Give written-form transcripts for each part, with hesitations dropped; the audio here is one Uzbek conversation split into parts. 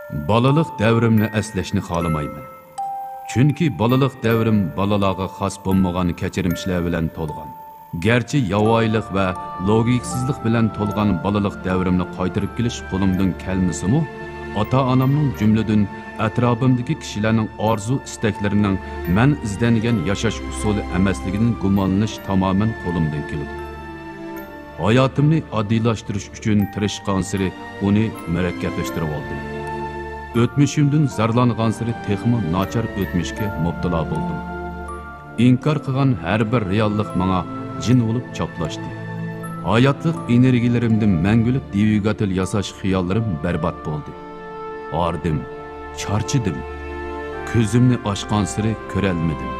Balaliq davrimni eslashni xohlamayman. Chunki balaliq davrim balalarga xos bo'lmagan kechirimchilar bilan to'lgan. Gerçi yavoylik va logiksizlik bilan to'lgan balaliq davrimni qaytarib kelish qo'limdan kelmasa-mu, ota-onamning jumladan atrofimdagi kishilarning orzu istaklarining men izlangan yashash usuli emasligidan gumonlanish tamoman qo'limdan keladi. Hayotimni oddiylashtirish uchun tirishgan sari uni murakkablashtirib oldim. O'tmishimdan zarlangan sari texmi nachar o'tmishga mubtalo bo'ldim. İnkar qilgan har bir reallik menga jin bo'lib choplashdi. Hayotlik energiyalarimdan mangulik dvigatel yasash xiyollarim barbod bo'ldi. Ardim, charchidim. Ko'zimni ochgan sari ko'rolmadim.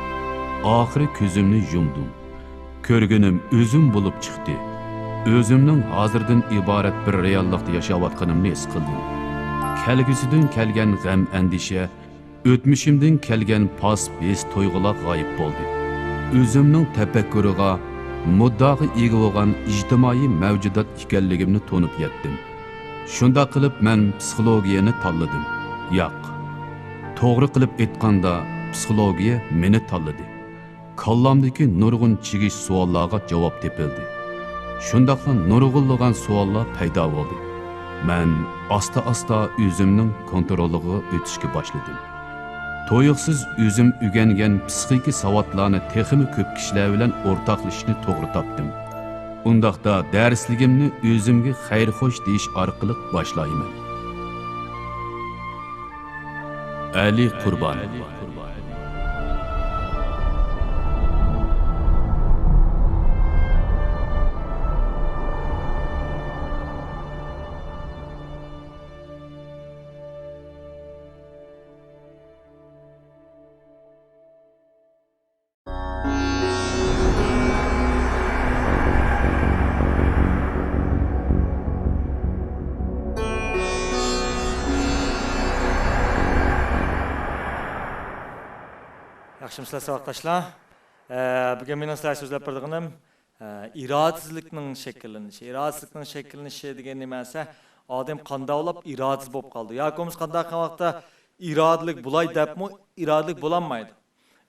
Oxiri ko'zimni yumdim. Ko'rganim o'zim bo'lib chiqdi. O'zimning hozirdan iborat bir reallikda yashayotganimni his qildim. Kelgusidan kelgan g'am andisha, o'tmishimdan kelgan pas bes to'yg'ular g'oyib bo'ldi. O'zimning tafakkuriga muddaga ega bo'lgan ijtimoiy mavjudot ekanligimni to'nib yetdim. Shunda qilib men psixologiyani tanladim. Yo'q. To'g'ri qilib aytganda psixologiya meni tanladi. Kallamdagi nurg'un chigish savollarga javob topildi. Shundaqla nurg'unlagan savollar paydo bo'ldi. Men asta-asta o'zimning kontroliga o'tishga boshladim. To'yiqsiz o'zim o'rgangan psixiki savodlarni texmi ko'p kishilar bilan o'rtoqlashishni to'g'ri topdim. Undaqda darsligimni o'zimga xayrxo'sh deyish orqali boshlayman. Ali Qurbon. Yaxshimisiz savoqdoshlar. Bugun men sizlarga so'zlab berganim irodasizlikning shakllanishi. Irodasizlikning shakllanishi degan nima esa, odam qandoqlab irodasiz bo'lib qoldi. Yoki o'miz qanday vaqtda irodalik bo'lay debmi, irodalik bo'lanmaydi.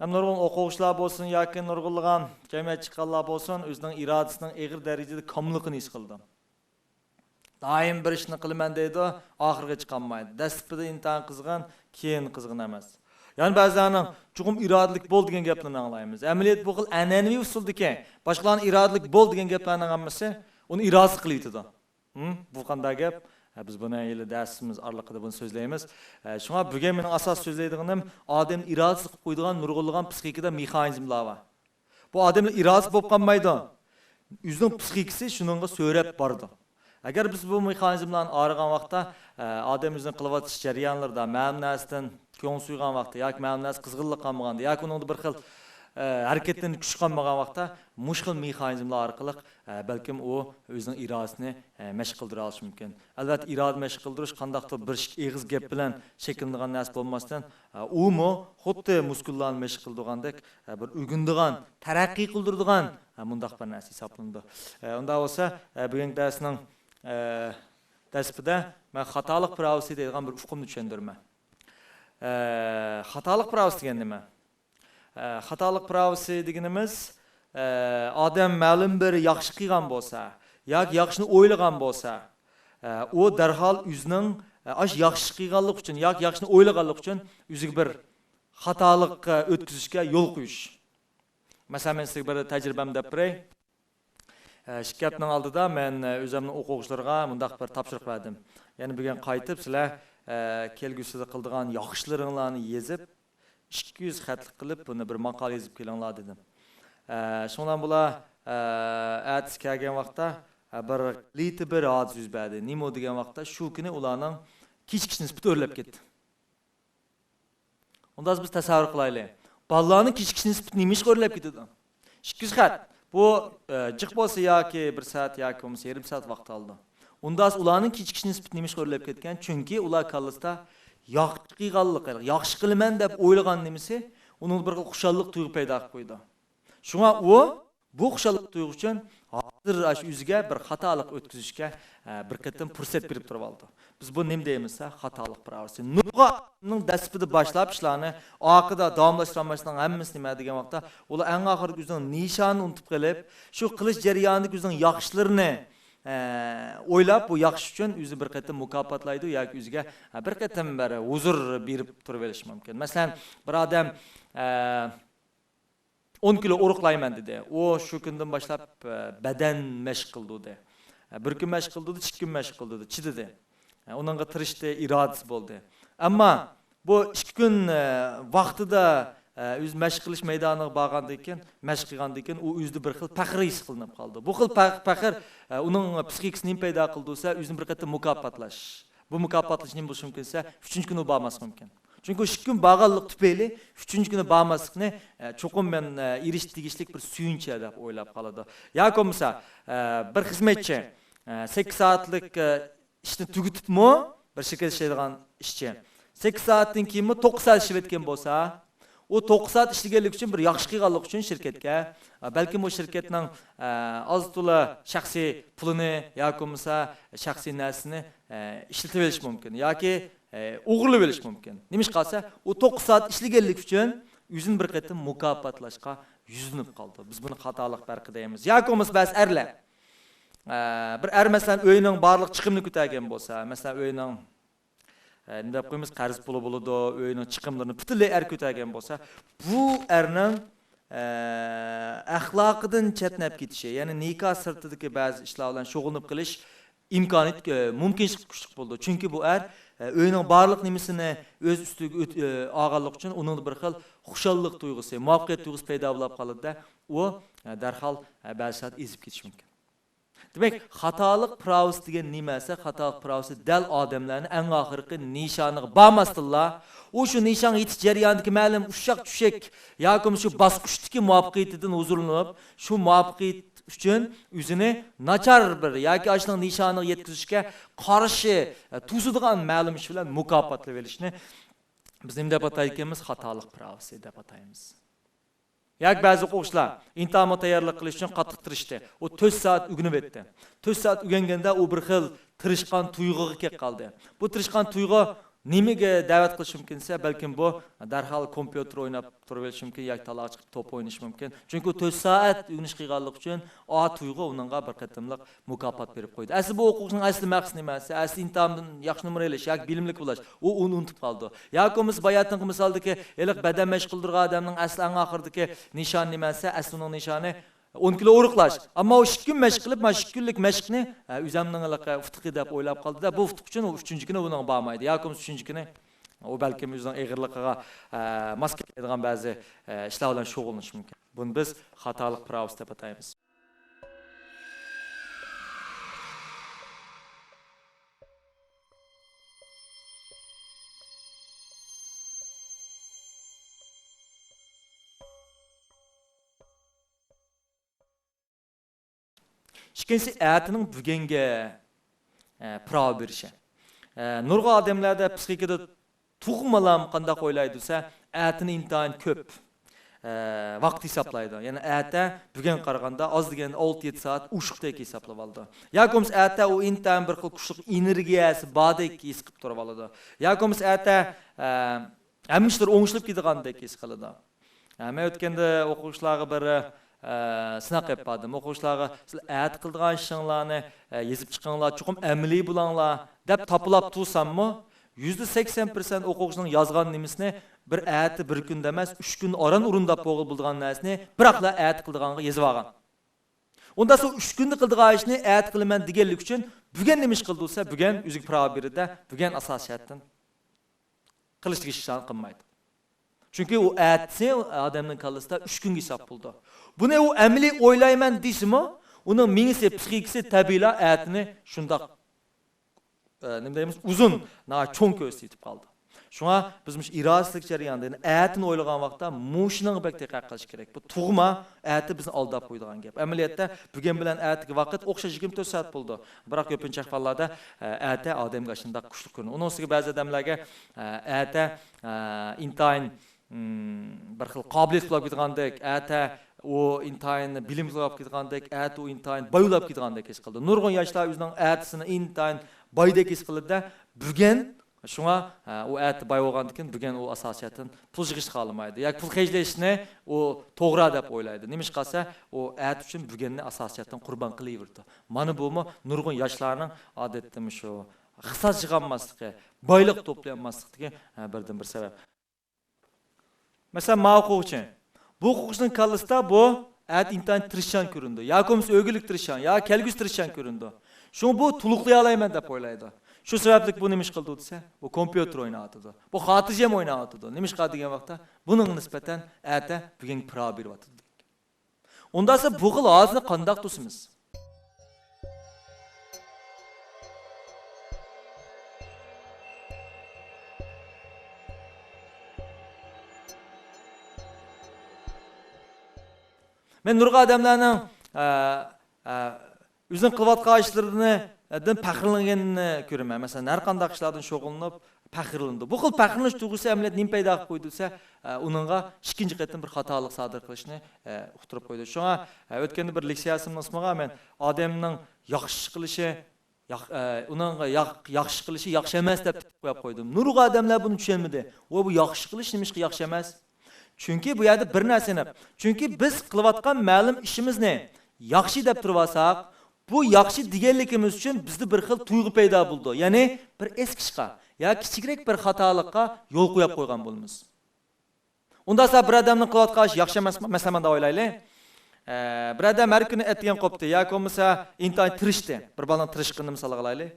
Ham nurg'un o'quvchilar bo'lsin yoki nurg'unlagan jamiyat chiqqanlar bo'lsin, o'zining irodasining og'ir darajada komilligini his qildi. Doim bir ishni qilaman deydi, oxiriga chiqolmaydi. Dastlabida intan qizg'an, keyin qizg'in emas. Yani bazılarının çoğum iradalik bol degan gaplarni anglaymiz. Amaliyot bu xil an'anaviy usuldagi boshqalarning iradalik bol degan gaplarni anglamasa, uni irozi qilib yetadi. Bu qanday gap? Biz buni yili darsimiz oraliqida buni so'zlaymiz. Shunga bugun mening asos so'zlaydiganim odam irodasi qilib qo'ydigan nurg'unlagan psixikada mexanizmlar bor. Bu odamlar irozi bo'lib qolmaydi. O'zining psixikasi shuningga so'rab bordi. Agar biz bu mexanizmlarni o'rgan vaqtda odam o'zining qilayotgan jarayonlarda ma'nosidan ko'ngil suygan vaqtda yoki ma'nosi qizg'inlik qolmaganda yoki uning bir xil harakatdan kuch qolmagan vaqtda mushkil mexanizmlar orqali balkim u o'zining irodasini mashq qildira olishi mumkin. Albatta iroda mashq qildirish qandaqdir bir eg'iz gap bilan shakllangan narsa bo'lmasdan u mu xuddi muskullarni mashq qildirgandek bir o'gindigan, taraqqiy qildiradigan mundaq bir narsa hisoblanadi. Unda bo'lsa bugungi darsning darsida men xatolik pravsi degan bir uqumni tushundirman. Xatolik pravsi degan nima? Xatolik pravsi deganimiz odam ma'lum bir yaxshi qilgan bo'lsa, yoki yaxshini o'ylagan bo'lsa, u darhol o'zining yaxshi qilganlik uchun yoki yaxshini o'ylaganlik uchun o'ziga bir xatolikka o'tkazishga yo'l qo'yish. Masalan, men sizga bir tajribamni deb beray. Shirkatning oldida men o'zimning o'quvchilarga mundaq bir topshiriq berdim. Ya'ni bugun qaytib sizlar kelgusida qildigan yaxshilaringlarni yezib 200 xatlik qilib buni bir maqola yozib kelinglar dedim. Shundan bular ertasi kelgan vaqtda bir liti bir hodisa yuz berdi. Nima degan vaqtda shu kuni ularning kechki nisbati o'rlab ketdi. Unda biz tasavvur qilaylik. Bolalarning kechki nisbati nima ish o'rlab ketdi? 200 xat. Bu jiq bo'lsa yoki 1 soat yoki bo'lmasa yarim soat vaqt oldi. Undas ularning kechki nisbati nima ish o'rlab ketgan? Chunki ular kallasida yaxshi qilganlik, yaxshi qilaman deb o'ylagan nimasi uning bir xushallik tuyg'u paydo qilib qo'ydi. Shunga u bu xushallik tuyg'u uchun hozir shu o'ziga bir xatolik o'tkazishga bir qatim fursat berib turib oldi. Biz bu nima deymiz? Xatolik pravasi. Nurg'aning dasbida boshlab ishlarni oqida davomlashtirmasdan hammasi nima degan vaqtda ular eng oxirgi o'zining nishonini unutib qolib, shu qilish jarayonidagi o'zining yaxshilarini o'ylab bu yaxshi uchun o'zi bir qatim mukofotlaydi yoki o'ziga bir qatim bir huzur berib turib olishi mumkin. Masalan, bir odam 10 kilo uruqlayman dedi. O shu kundan boshlab badan mashq qildi dedi. Bir kun mashq qildi, 2 kun mashq qildi, chidadi. Onunğa tirishdi, irodasi bo'ldi. Ammo bu 2 kun vaqtida o'z mashq qilish maydoniga borgandan keyin, mashq qilgandan keyin u o'zida bir xil faxr his qilinib qoldi. Bu xil faxr uning psixikasini paydo qildiysa, o'zini bir qatim mukofotlash. Bu mukofotlash nima bo'lishi mumkinsa, 3-chi kuni bormas mumkin. Çünkü 2 kun bağlılık tüpeyli 3-cü günü bağmaslıqni çoxum men iriş tegishlik bir suyuncha deb o'ylab qoladi. Yoki bo'lmasa bir xizmatchi 8 soatlik ishni tugatibmi, bir shirkat ishlaydigan ishchi 8 soatdan keyin 9 soat ishlab etgan bo'lsa, o 9 soat ishlaganlik uchun bir yaxshi qilganlik uchun shirkatga, balki bu shirkatning oz to'la shaxsiy pulini yoki bo'lmasa shaxsiy narsasini ishlatib olish mumkin yoki o'g'irlab olish mumkin. Nima ish qilsa, u 9 soat ishlaganlik uchun o'zini bir qatim mukofotlashga yuzinib qoldi. Biz buni xatolik farqi deymiz. Yoki bo'lmasa bas erlar. Bir er masalan o'yining barliq chiqimini ko'targan bo'lsa, masalan o'yining nima deb qo'yamiz, qarz puli bo'ladi, o'yining chiqimlarini butunlay er ko'targan bo'lsa, bu erning axloqidan chetnab ketishi, ya'ni nikoh sirtidagi ba'zi ishlar bilan shug'ullanib qilish imkoniyat mumkinchilik kuchli bo'ldi. Chunki bu er o'yining barliq nimasini o'z ustiga olganlik uchun uning bir xil xushallik tuyg'usi, muvaffaqiyat tuyg'usi paydo bo'lib qoladi-da, u darhol ba'zi ezib ketishi mumkin. Demek, xatolik pravisi degan nimasi? Xatolik pravisi dal odamlarni eng oxirgi nishoniga bormasdilla, u shu nishonga yetish jarayonidagi ma'lum ushaq-tushak yoki shu bosqichdagi muvaffaqiyatidan huzurlanib, shu muvaffaqiyat uchun o'zini nachar bir yoki ashning nishoniga yetkazishga qarshi tuzadigan ma'lum ish bilan mukofotlab olishni biz nima deb ataymiz? Xatolik pravisi deb ataymiz. Yoki ba'zi o'quvchilar imtihonga tayyorlik qilish uchun qattiq tirishdi. O 4 soat o'rganib o'tdi. 4 soat o'rganganda u bir xil tirishqan tuyg'uga kelib qoldi. Bu tirishqan tuyg'u nimaga da'vat qilish mumkinsa, balkim bu darhol kompyuter o'ynab turish mumkin yoki taloq chiqib to'p o'ynash mumkin. Chunki 4 soat o'rganish qilganlik uchun o tuyg'u uningga bir qatimliq mukofot berib qo'ydi. Asli bu o'quvchining asli maqsadi nimasi? Asli imtihondan yaxshi numara olish yoki bilimli bo'lish. U uni unutib qoldi. Yoki biz bayatning misaldagi eliq badan mashq qildirgan odamning asli eng oxirdagi nishon nimasi? Asli uning nishoni 10 kilo uruqlash. Ammo o 2 kun mashq qilib, mana 2 kunlik mashqni o'zimning uftiqi deb o'ylab qoldi-da, bu uftiq uchun u 3-chi kuni uning bormaydi. Yoki 3-chi kuni o balki o'zining eg'irligiga mos keladigan ba'zi ishlar bilan shug'ullanish mumkin. Buni biz xatolik pravisi deb ataymiz. İkincisi, ətinin bugenge prava berişi. Nurg'a adamlarda psixikada tug'malam qanday o'ylaydisa, ətini intayin ko'p vaqt hesaplaydı. Yani ətə bugun qaraganda az degan 6-7 soat ushqdek hisoblab oldi. Yoki ətə o intayin bir xil kuchli energiyasi bordek his qilib turib oladi. Yoki ətə hamishlar o'ngishilib ketgandek his qiladi. Men o'tganda o'quvchilarga bir sınaq yapmadım. O'quvchilarga ət qildigan ishinglarni yezib chiqinglar, chuqum amaliy bo'linglar deb tapılab tursammi, %80% o'quvchining yozgan nimasini bir ətı bir kun emas, 3 kun oran urundab bo'lgan narsani biroqla ət qildiganga yezib olgan. Unda shu 3 kunni qildigan ishni ət qilaman deganlik uchun bugun nima ish qildiysa, bugun o'ziga prava beradi, bugun asos shartdan qilishlik ishni qilmaydi. Çünkü o ətsi adamın kallasında 3 gün hesap buldu. Bunu o əmli oylayman deysimi, onun minisi, psixikisi tabiila ətini şunda nima deymiz, uzun, cho'ng ko'rsatib qoldi. Shunga bizmiş irodasilik jarayonida ətini o'ylagan vaqtda mushning bak diqqat qilish kerak. Bu tug'ma əti bizni aldab qo'ydigan gap. Amaliyotda bugun bilan ətga vaqt o'xshash 24 soat bo'ldi. Biroq ko'pincha ahvollarda əti odamga shunday kuchli ko'rinadi. Uning ustiga ba'zi odamlarga əti intayin bir xil qobiliyat qilib ketgandek, ata o intayin bilimli olib ketgandek, ət o intayin bayılab ketgandek his qildi. Nurg'un yoshlar o'zining ətisini intayin baydek his qildi. Bugun şuna o ət bay olgandan keyin bugun o asosiyatin pul yig'ish qolmaydi. Yoki pul xejlashni o to'g'ri deb o'ylaydi. Nimish qilsa, o ət uchun bugunni asosiyatdan qurban qilaverdi. Mana bumi nurg'un yoshlarning odatda shu hisob yig'olmasligi, boylik to'playanmasligi birdan-bir sabab. Mesela ma'quqchi. Bu huquqning kallasida bu ət intayin tirishchan ko'rindi. Yoki o'gilik tirishchan, yo kelgus tirishchan ko'rindi. Shuni bu to'liqlay olmayman deb o'ylaydi. Shu sababli bu nimish qildi desa, bu kompyuter o'ynayotdi. Bu xotirjam o'ynayotdi. Nimish qildi degan vaqtda buning nisbatan ətə bugun pira beryapti. Undasa bu xil hozirni qandoq tusimiz? Men nurg'a odamlarning o'zining qilayotgan ishlarini faxrlanganini ko'raman. Masalan, har qanday ishlardan shug'ullanib faxrlandi. Bu xil faxrlanish tuyg'usi amaliyot nim paydo qilib qo'ydi desa, uningga ikkinchi qatim bir xatolik sodir qilishni uqtirib qo'ydi. Shunga o'tganda bir leksiyasimni ismiga men odamning yaxshi qilishi uningga yaxshi qilishi yaxshi emas deb qo'yib qo'ydim. Nurg'a odamlar buni tushunmadi. Bu yaxshi qilish nima yaxshi emas? Çünkü bu yerda bir narsani, çünkü biz qilayotgan ma'lum ishimizni yaxshi deb turvasak, bu yaxshi deganligimiz uchun bizda bir xil tuyg'u paydo bo'ldi. Ya'ni bir eskishqa yoki kichikroq bir xatolikqa yo'l qo'yib qo'ygan bo'lamiz. Unda esa bir odamning qilayotgan ishi yaxshi emas, masalan, o'ylaylik. Bir odam har kuni etgan qopdi yoki bo'lmasa intayin tirishdi. Bir balaning tirishqinini misol qilaylik.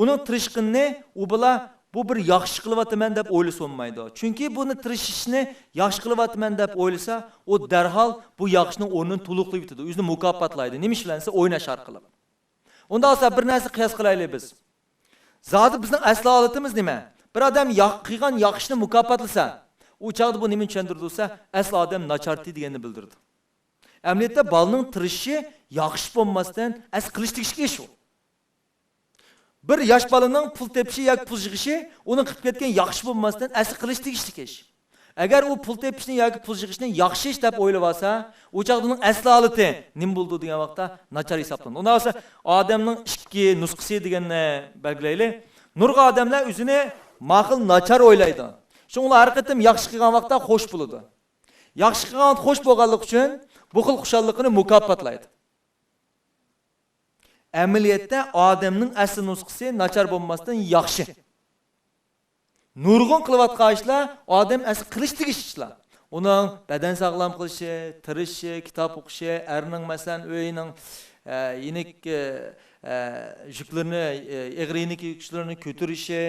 Uning tirishqinini u bilan bu bir yaxshi qilyapman deb o'ylasa olmaydi. Chunki buni tirishishni yaxshi qilyapman deb o'ylasa, o darhol bu yaxshining o'rnini to'liqlayib yetadi. O'zini mukofotlaydi. Nima ishlansa o'ynash orqali. Unda esa bir narsa qiyos qilaylik biz. Zodi bizning asli holatimiz nima? Bir odam qilgan yaxshini mukofotlasa, u chaqda bu nima tushuntirdi-sa, asli odam nacharti deganini bildirdi. Amaliyotda bolaning tirishi yaxshi bo'lmasdan as qilish tegishli ish u. Bir yosh bolaning pul tepishi yoki pul yig'ishi uning qilib ketgan yaxshi bo'lmasdan asli qilish tegishli ish. Agar u pul tepishni yoki pul yig'ishni yaxshi ish deb o'ylab olsa, u chaqda uning asli holati nima bo'ldi degan vaqtda nachar hisoblanadi. Undan esa odamning ikki nusxasi deganni belgilaylik. Nurg'a odamlar o'zini ma'qul nachar o'ylaydi. Shunlar har qatim yaxshi qilgan vaqtda xo'sh bo'ladi. Yaxshi qilgan xo'sh bo'lganlik uchun bu xil xushallikni mukofotlaydi. Amaliyotda odamning asli nusxasi nachar bo'lmasdan yaxshi. Nurg'un qilayotgan ishlar odam asli qilish tegish ishlar. Uning badan sog'lom qilishi, tirishi, kitob o'qishi, erning masalan o'yining yenik yuklarini, egrinik yuklarini ko'tarishi,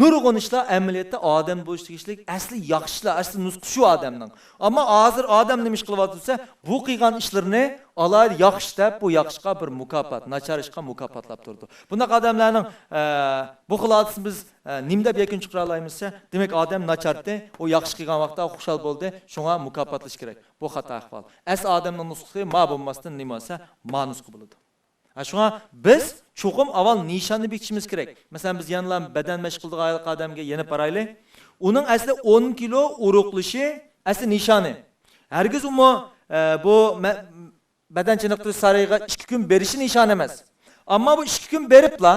nurg'un ishlar amaliyotda odam bo'lish tegishlik asli yaxshilar, asli nusxa shu odamning. Ammo hozir odam nima ish qilyapsa, bu qilgan ishlarni alayda yaxshi deb bu yaxshiga bir mukofot, nachar ishga mukofotlab turdi. Bunday odamlarning bu xilolatini biz nima deb yakun chiqara olamizsa, demak odam nachardi, u yaxshi qilgan vaqtda xushal bo'ldi, shunga mukofotlash kerak. Bu xato ahvol. Asli odamning nusxasi ma bo'lmasdan nima bo'lsa, ma nusxa bo'ladi. Shunga biz cho'qim avval nishonni bekitishimiz kerak. Masalan, biz yanlar badan mashg'ullik odamga yana qaraylik. Uning asli 10 kilo uruqlishi asli nishoni. Hargiz u bu badan chiniqtirish sarayga 2 kun berishi nishon emas. Ammo bu 2 kun beribla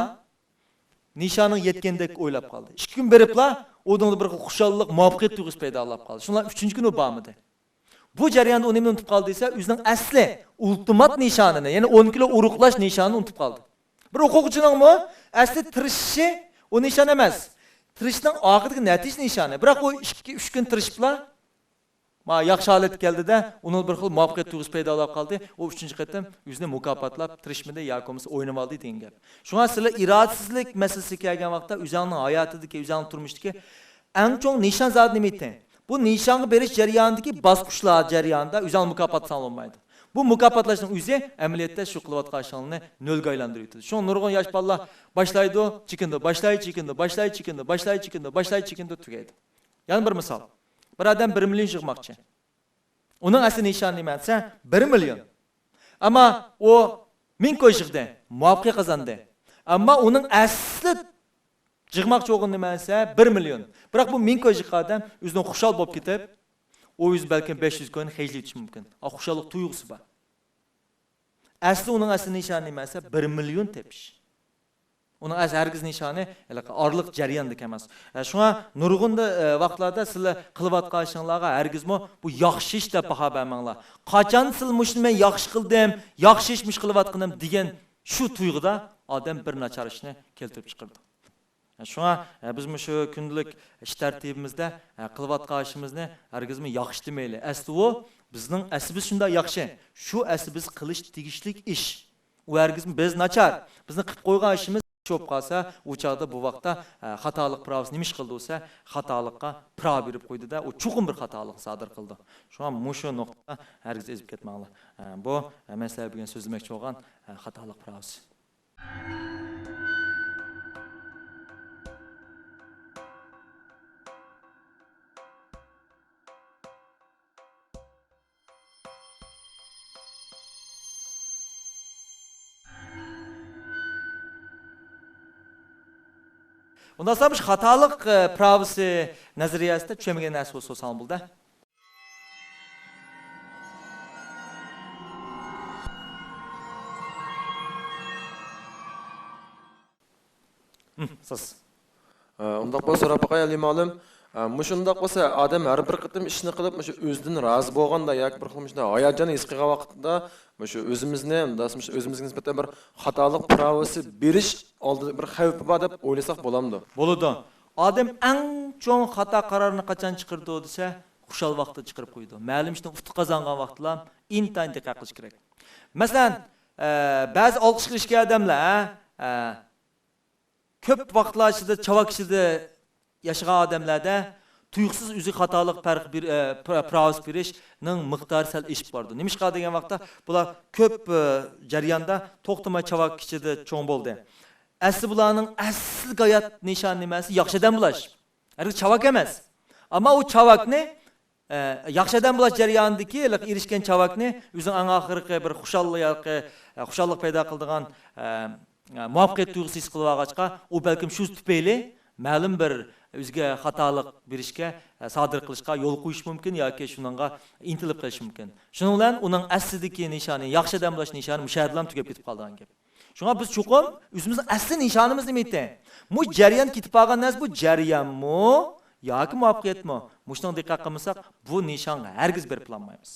nishoning yetgandek o'ylab qoldi. 2 kun beribla o'dingda bir xushallik, muvaffaqiyat tuyg'usi paydo bo'lib Shunlar 3-chi kuni bormidi. Bu jarayonda uni unutib qoldi desa, o'zining asli ultimat nishonini, ya'ni 10 kilo uruqlash nishonini unutib qoldi. Bir o'quvchining asli tirishishi o nishon emas. Tirishning oxirdagi natija nishoni. Biroq u 2-3 kun tirishibla yaxshi holat keldida, uning bir xil muvaffaqiyat tuyg'usi paydo bo'lib qoldi. U 3-chi qatim o'zini mukofotlab tirishmidi yoki bo'lmasa o'ynab oldi degan gap. Shunga sizlar irodasizlik masalasiga kelgan vaqtda o'zining hayotidagi, o'zining turmushdagi eng chong nishon zot nima edi? Bu nishonni berish jarayonidagi bosqichlar jarayonida o'zini mukofotlanolmaydi. Bu mukofotlashning o'zi amaliyotda shu qilayotgan ishlarni nolga aylantiradi. Shu nurg'un yosh bolalar boshlaydi, chekindi, boshlaydi, tugaydi. Yana bir misol. Bir odam 1 million yig'moqchi. Uning asli nishoni nima desa 1 million. Ammo u 1000 ko'y yig'di, muvaffaqiyat qozondi. Ammo uning asli yig'moqchi bo'lgan nima desa 1 million. Biroq bu 1000 ko'y yig'gan odam o'zining xushal bo'lib ketib, o yüz belki 500 koyun heyli için mümkün. Xuşalıq tuyğusu var. Asli onun asli nişanı nemese 1 milyon tepiş. Onun az hergiz nişanı arlıq jarayandık emas. Şuna nurgunda vaqtlarda sizlar qılıb atqanşınlarga hergizmi bu yaxşı iş deb baha bermanglar. Qaçan siz muşunu men yaxşı qıldım, yaxşı işmiş qılıb atqınım degan şu tuyg'uda odam bir nachar ishni keltirib chiqardi. Şuna biz şu kundalik ish tartibimizda qılıb atqan ishimizni hergizmi yaxşı demayli. Asli o bizning aslimiz shunda yaxshi. Shu asli biz qilish tegishlik ish. U hergizmi biz nachar. Bizni qilib qo'ygan ishimiz çok qalsa, o çağda bu vaqtda xatalıq pravası nemish qildi olsa, xatalıqqa prav berib qo'ydi da, o chuqur bir xatalıq sodir qildi. Şu an mushu nuqta hergiz ezib ketmanglar. Bu men sizlarga bugun so'zlamoqchi bo'lgan xatalıq pravası. Ondan sonra xatalıq pravası nazariyasida tushunmagan narsa bo'lsa bo'ldi. Siz. Undaq bo'lsa so'rab qo'yaylik ma'lum. Mushundaq bo'lsa odam har bir qitim ishni qilib, shu o'zidan rozi bo'lganda yoki bir xil shunday hayajon his qilgan vaqtida, shu o'zimizni, o'zimizga nisbatan bir xatolik pravasi berish oldida bir xavf bor deb o'ylasak bo'lamdi. Bo'ladi. Odam eng cho'ng xato qarorini qachon chiqardi desa, xushal vaqtda chiqarib qo'ydi. Ma'lum ishni ufti qozongan vaqtlar intayin diqqat qilish kerak. Masalan, ba'zi olqish qilishga odamlar ko'p vaqtlar ichida chavak ichida yashagan odamlarda tuyuqsiz o'zi xatolik farq bir pravas berishning miqdori sal eshib bordi. Nima ishqa degan vaqtda bular ko'p jarayonda to'xtamay chavak ichida cho'ng bo'ldi. Asli bularning asl g'oyat nishoni nimasi? Yaxshidan bulash. Hargiz chavak emas. Ammo u chavakni yaxshidan bulash jarayonidagi erishgan chavakni o'zining eng oxirgi bir xushallik paydo qiladigan muvaffaqiyat tuyg'usi his qilib olgachqa, u balkim shu tufayli ma'lum bir o'ziga xatolik berishga, sodir qilishga yo'l qo'yish mumkin yoki shuningga intilib qilish mumkin. Shuning bilan uning aslidagi nishoni, yaxshidan bulash nishoni mushahar bilan tugab ketib qolgan gap. Shunga biz chuqur o'zimizning asli nishonimiz nima edi? Bu jarayon ketib qolgan narsa bu jarayonmi yoki muvaffaqiyatmi? Mushunga diqqat qilmasak, bu nishonga hargiz berib olmaymiz.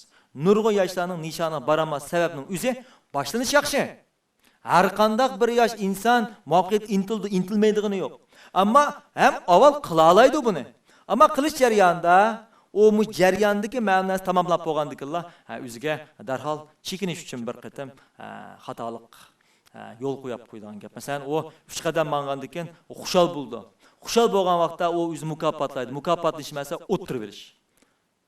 Nurg'un yoshlarning nishoni baramas sababning o'zi boshlanish yaxshi. Har qanday bir yosh inson muvaffaqiyat intilmaydigini yo'q. Ammo ham avval qila oladi buni. Ammo qilish jarayonida o jarayondagi ma'nosini tamomlab bo'lgandikilar, o'ziga darhol chekinish uchun bir qatam xatolik yo'l qo'yib qo'ygan gap. Masalan, o 3 qadam mang'andan keyin xushal bo'ldi. Xushal bo'lgan vaqtda o o'zini mukofotlaydi. Mukofotlashmasa o'ttirib berish.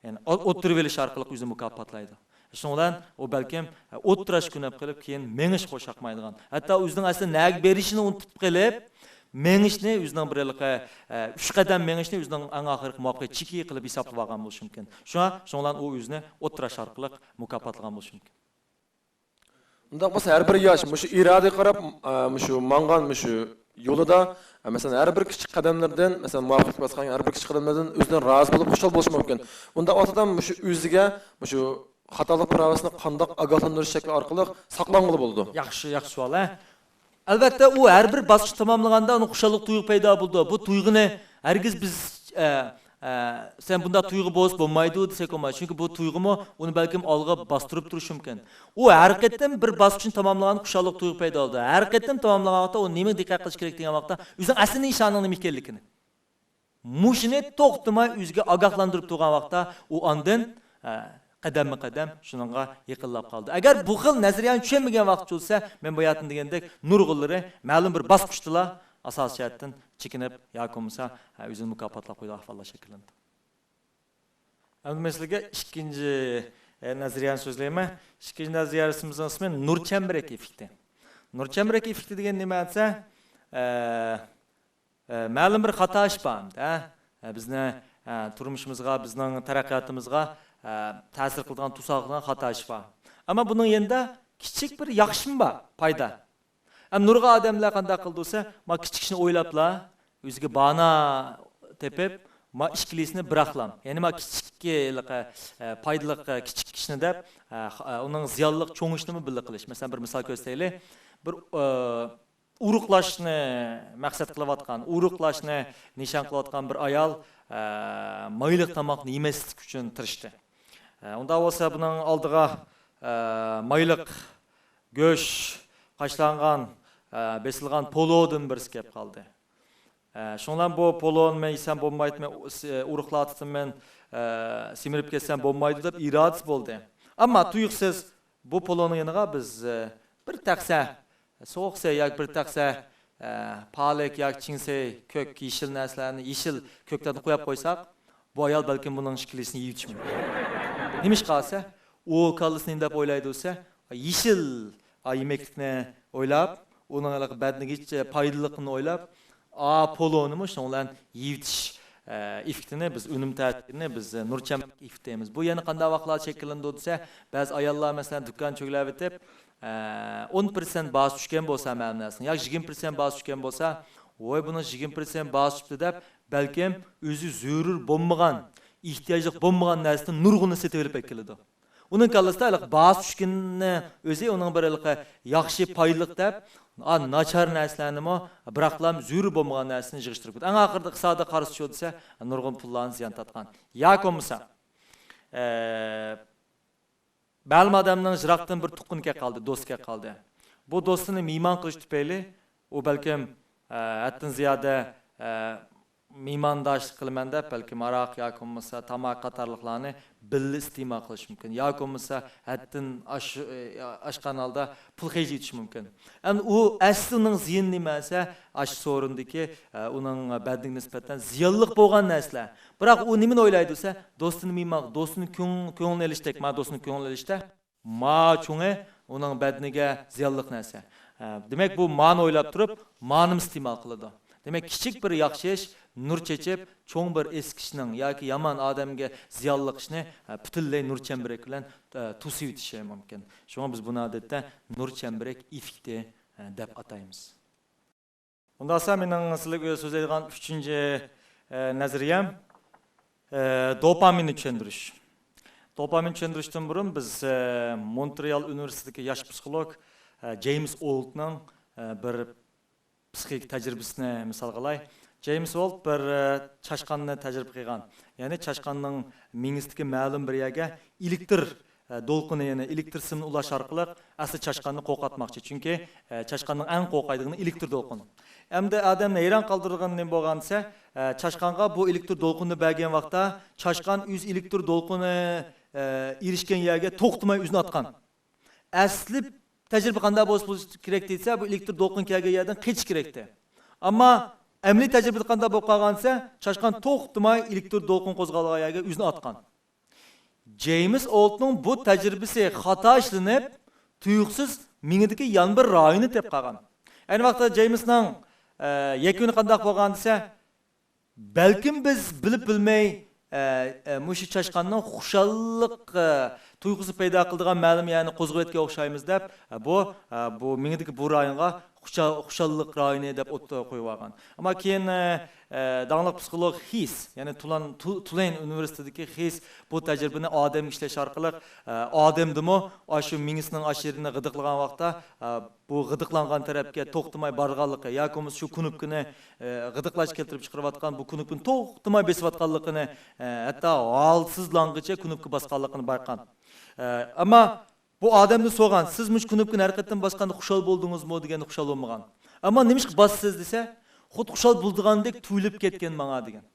Ya'ni o'ttirib berish orqali o'zini mukofotlaydi. Shundan o balkim o'ttirash kunab qilib keyin mengish qo'shaqmaydigan. Hatto o'zining asli nag berishini unutib qilib, mengishni o'zining birliqi 3 qadam mengishni o'zining eng oxirgi muvaffaqiyat chiki qilib hisoblab olgan bo'lishi mumkin. Shundan u o'zini o'ttirash orqali mukofotlagan bo'lishi mumkin. Undaq bo'lsa har bir yosh shu irodaga qarab, shu mangan shu yo'lida, masalan, har bir kichik qadamlardan, masalan, muvaffaqiyat bosgan har bir kichik qadamlardan o'zidan rozi bo'lib xushal bo'lishi mumkin. Unda otadan shu o'ziga shu xatolik pravasini qandoq ogohlantirish shakli orqali saqlang'ili bo'ldi. Yaxshi savol. Albatta u har bir bosqich tamomlaganda uni xushalik tuyg'u paydo bo'ldi. Bu tuyg'uni hargiz biz sen bunda tuyg'u bo'lmaydi desak bo'lmaydi. Chunki bu tuyg'umi uni balkim olg'a bostirib turishi mumkin. U har qatim bir bosqichni tamomlagan xushalik tuyg'u paydo bo'ldi. Har qatim tamomlagan vaqtda u nima diqqat qilish kerak degan vaqtda o'zining asli nishonining nima ekanligini. Mushni to'xtamay o'ziga ogohlantirib turgan vaqtda u ondan qadam shuningga yaqinlab qoldi. Agar bu xil nazariyani tushunmagan vaqt bo'lsa, men bu yerdan degandek nurg'unlari ma'lum bir bosqichdalar asosiyatdan chekinib yoki bo'lmasa o'zini mukofotlab qo'ydi ahvollar shakllandi. Endi men sizlarga ikkinchi nazariyani so'zlayman. Ikkinchi nazariyasimizning ismi nur chambarak effekti. Nur chambarak effekti degan nima desa, ma'lum bir xato ish borda, bizni turmushimizga, bizning taraqqiyotimizga ta'sir qilgan tusoqdan xato ish bor. Ammo buning yanında kichik bir yaxshimi bor, foyda. Nurg'a odamlar qanday qildi desa, ma kichikni o'ylablar, o'ziga bana tepib, ma ishkilisini biroqlam. Ya'ni ma kichik foydali kichik ishni deb uning ziyonli cho'ng ishni birga qilish. Masalan, bir misol ko'rsataylik. Bir urug'lashni maqsad qilayotgan, urug'lashni nishon qilayotgan bir ayol mayliq tomoqni yemaslik uchun tirishdi. Unda bo'lsa buning oldiga mayliq go'sht, qashlangan, besilgan polodin birisi kelib qoldi. Shundan bu polon men yesam bo'lmaydi, men urug'latdim, men simirib ketsam bo'lmaydi deb irodasi bo'ldi. Ammo tuyuqsiz bu polonning yoniga biz bir taqsa so'qsa yoki bir taqsa palik yoki chingse ko'k yeshil narsalarni yeshil ko'kdan qo'yib qo'ysak, bu ayol balkim buning shiklisini yeyishi mumkin. Nima ish qilsa, u kallisini deb o'ylaydi bo'lsa, yeshil yemeklikni o'ylab, uning badniga foydaliligini o'ylab, polonimi shundan yeyitish iftini biz unum ta'tirini biz nurcham iftimiz. Bu yana qanday vaqtlar shakllandi desa, ba'zi ayollar masalan do'kon cho'glab etib 10% bas tushgan bo'lsa ma'nasini, yoki 20% bas tushgan bo'lsa, voy buni 20% bas tushdi deb balkim o'zi zarur bo'lmagan, ehtiyojli bo'lmagan narsani nurg'uni setib olib keladi. Uning kallasida bas tushganni o'zi uning bir yaxshi foydali deb nachar narsalarni biroqlam zarur bo'lmagan narsani yig'ishtirib qo'ydi. Eng oxirida iqtisodiy qarshi tushdi desa, nurg'un pullarni ziyon tatgan. Yoki bo'lmasa Ba'lim odamning jiroqdan bir tuqqunga qoldi, do'stga qoldi. Bu do'stini mehmon qilish tufayli u balkim hatdan ziyoda mehmondoshlik qilaman deb balkim aroq yoki bo'lmasa tomoq qatorliqlarni birga iste'mol qilish mumkin. Yoki bo'lmasa hatdan oshgan holda pul xarajlatish mumkin. Endi u aslining ziyon nimasi? Ash so'rindiki uning badaniga nisbatan ziyonli bo'lgan narsalar. Biroq u nimani o'ylaydi desa, do'stini mehmon, do'stini ko'ngilni olishdak, ma do'stini ko'ngilni olishda ma cho'ngi uning badaniga ziyonli narsa. Demak bu ma'ni o'ylab turib, ma'nim iste'mol qiladi. Demak kichik bir yaxshi ish nur chechib, cho'ng bir eskishning yoki yomon odamga ziyonli ishni butunlay nur chambarak bilan to'sib o'tishi mumkin. Shunga biz buni odatda nur chambarak effekti deb ataymiz. Undan so'ng mening sizlarga so'zlaydigan 3-nazariyam dopaminni tushuntirish. Dopamin tushuntirishdan burun biz Montreal universitetidagi yosh psixolog James Oldning bir psixik tajribasini misol qilay. James Old bir chashqanni tajriba qilgan. Ya'ni chashqanning mingisidagi ma'lum bir yerga elektr do'lqini, ya'ni elektr simni ulash orqali asli chashqanni qo'rqatmoqchi. Chunki chashqanning eng qo'rqaydigani elektr do'lqini. Endi odamni hayron qoldirgan nima bo'lgansa, chashqanға bu elektr do'lqinni bergan vaqtda chashqan o'z elektr do'lqini erishgan yerga to'xtamay o'zini atgan. Asli tajriba qanday bo'lishi kerak desa, bu elektr do'lqin kelgan yerdan qechish kerakdi. Ammo amaliy tajribada qanday bo'lib qolgansa, chashqan to'xtamay elektr do'lqin qo'zg'algan yerga o'zini atgan. James Oldning bu tajribasi xato ishlanib, tuyuqsiz mingidagi yan bir rayonni tep qolgan. Ayni vaqtda Jamesning yakuni qanday bo'lgan desa, balkim biz bilib bilmay mushu chashqanning xushalliq tuyg'usi paydo qiladigan ma'lum, ya'ni qo'zg'ayotga o'xshaymiz deb bu mingidagi bu rayonga xushalliq rayoni deb qo'yib olgan. Ammo keyin davlat psixolog His, ya'ni Tulane universitetidagi His bu tajribani odam ishlash orqali odamdimi shu mingisining ashirini g'idiqlagan vaqtda bu g'idiqlangan tarafga to'xtamay borganligi yoki shu kunupkini g'idiqlash keltirib chiqarayotgan bu kunupkini to'xtamay besayotganligini, hatto holsizlangicha kunupka bosganligini bayqagan. Ammo bu odamni so'rgan, siz mush kunupkini harakatdan bosganda xushal bo'ldingizmi deganda xushal bo'lmagan. Ammo nima ish bossiz desa, xuddi xushal bo'ldigandek tuyulib ketgan menga degan.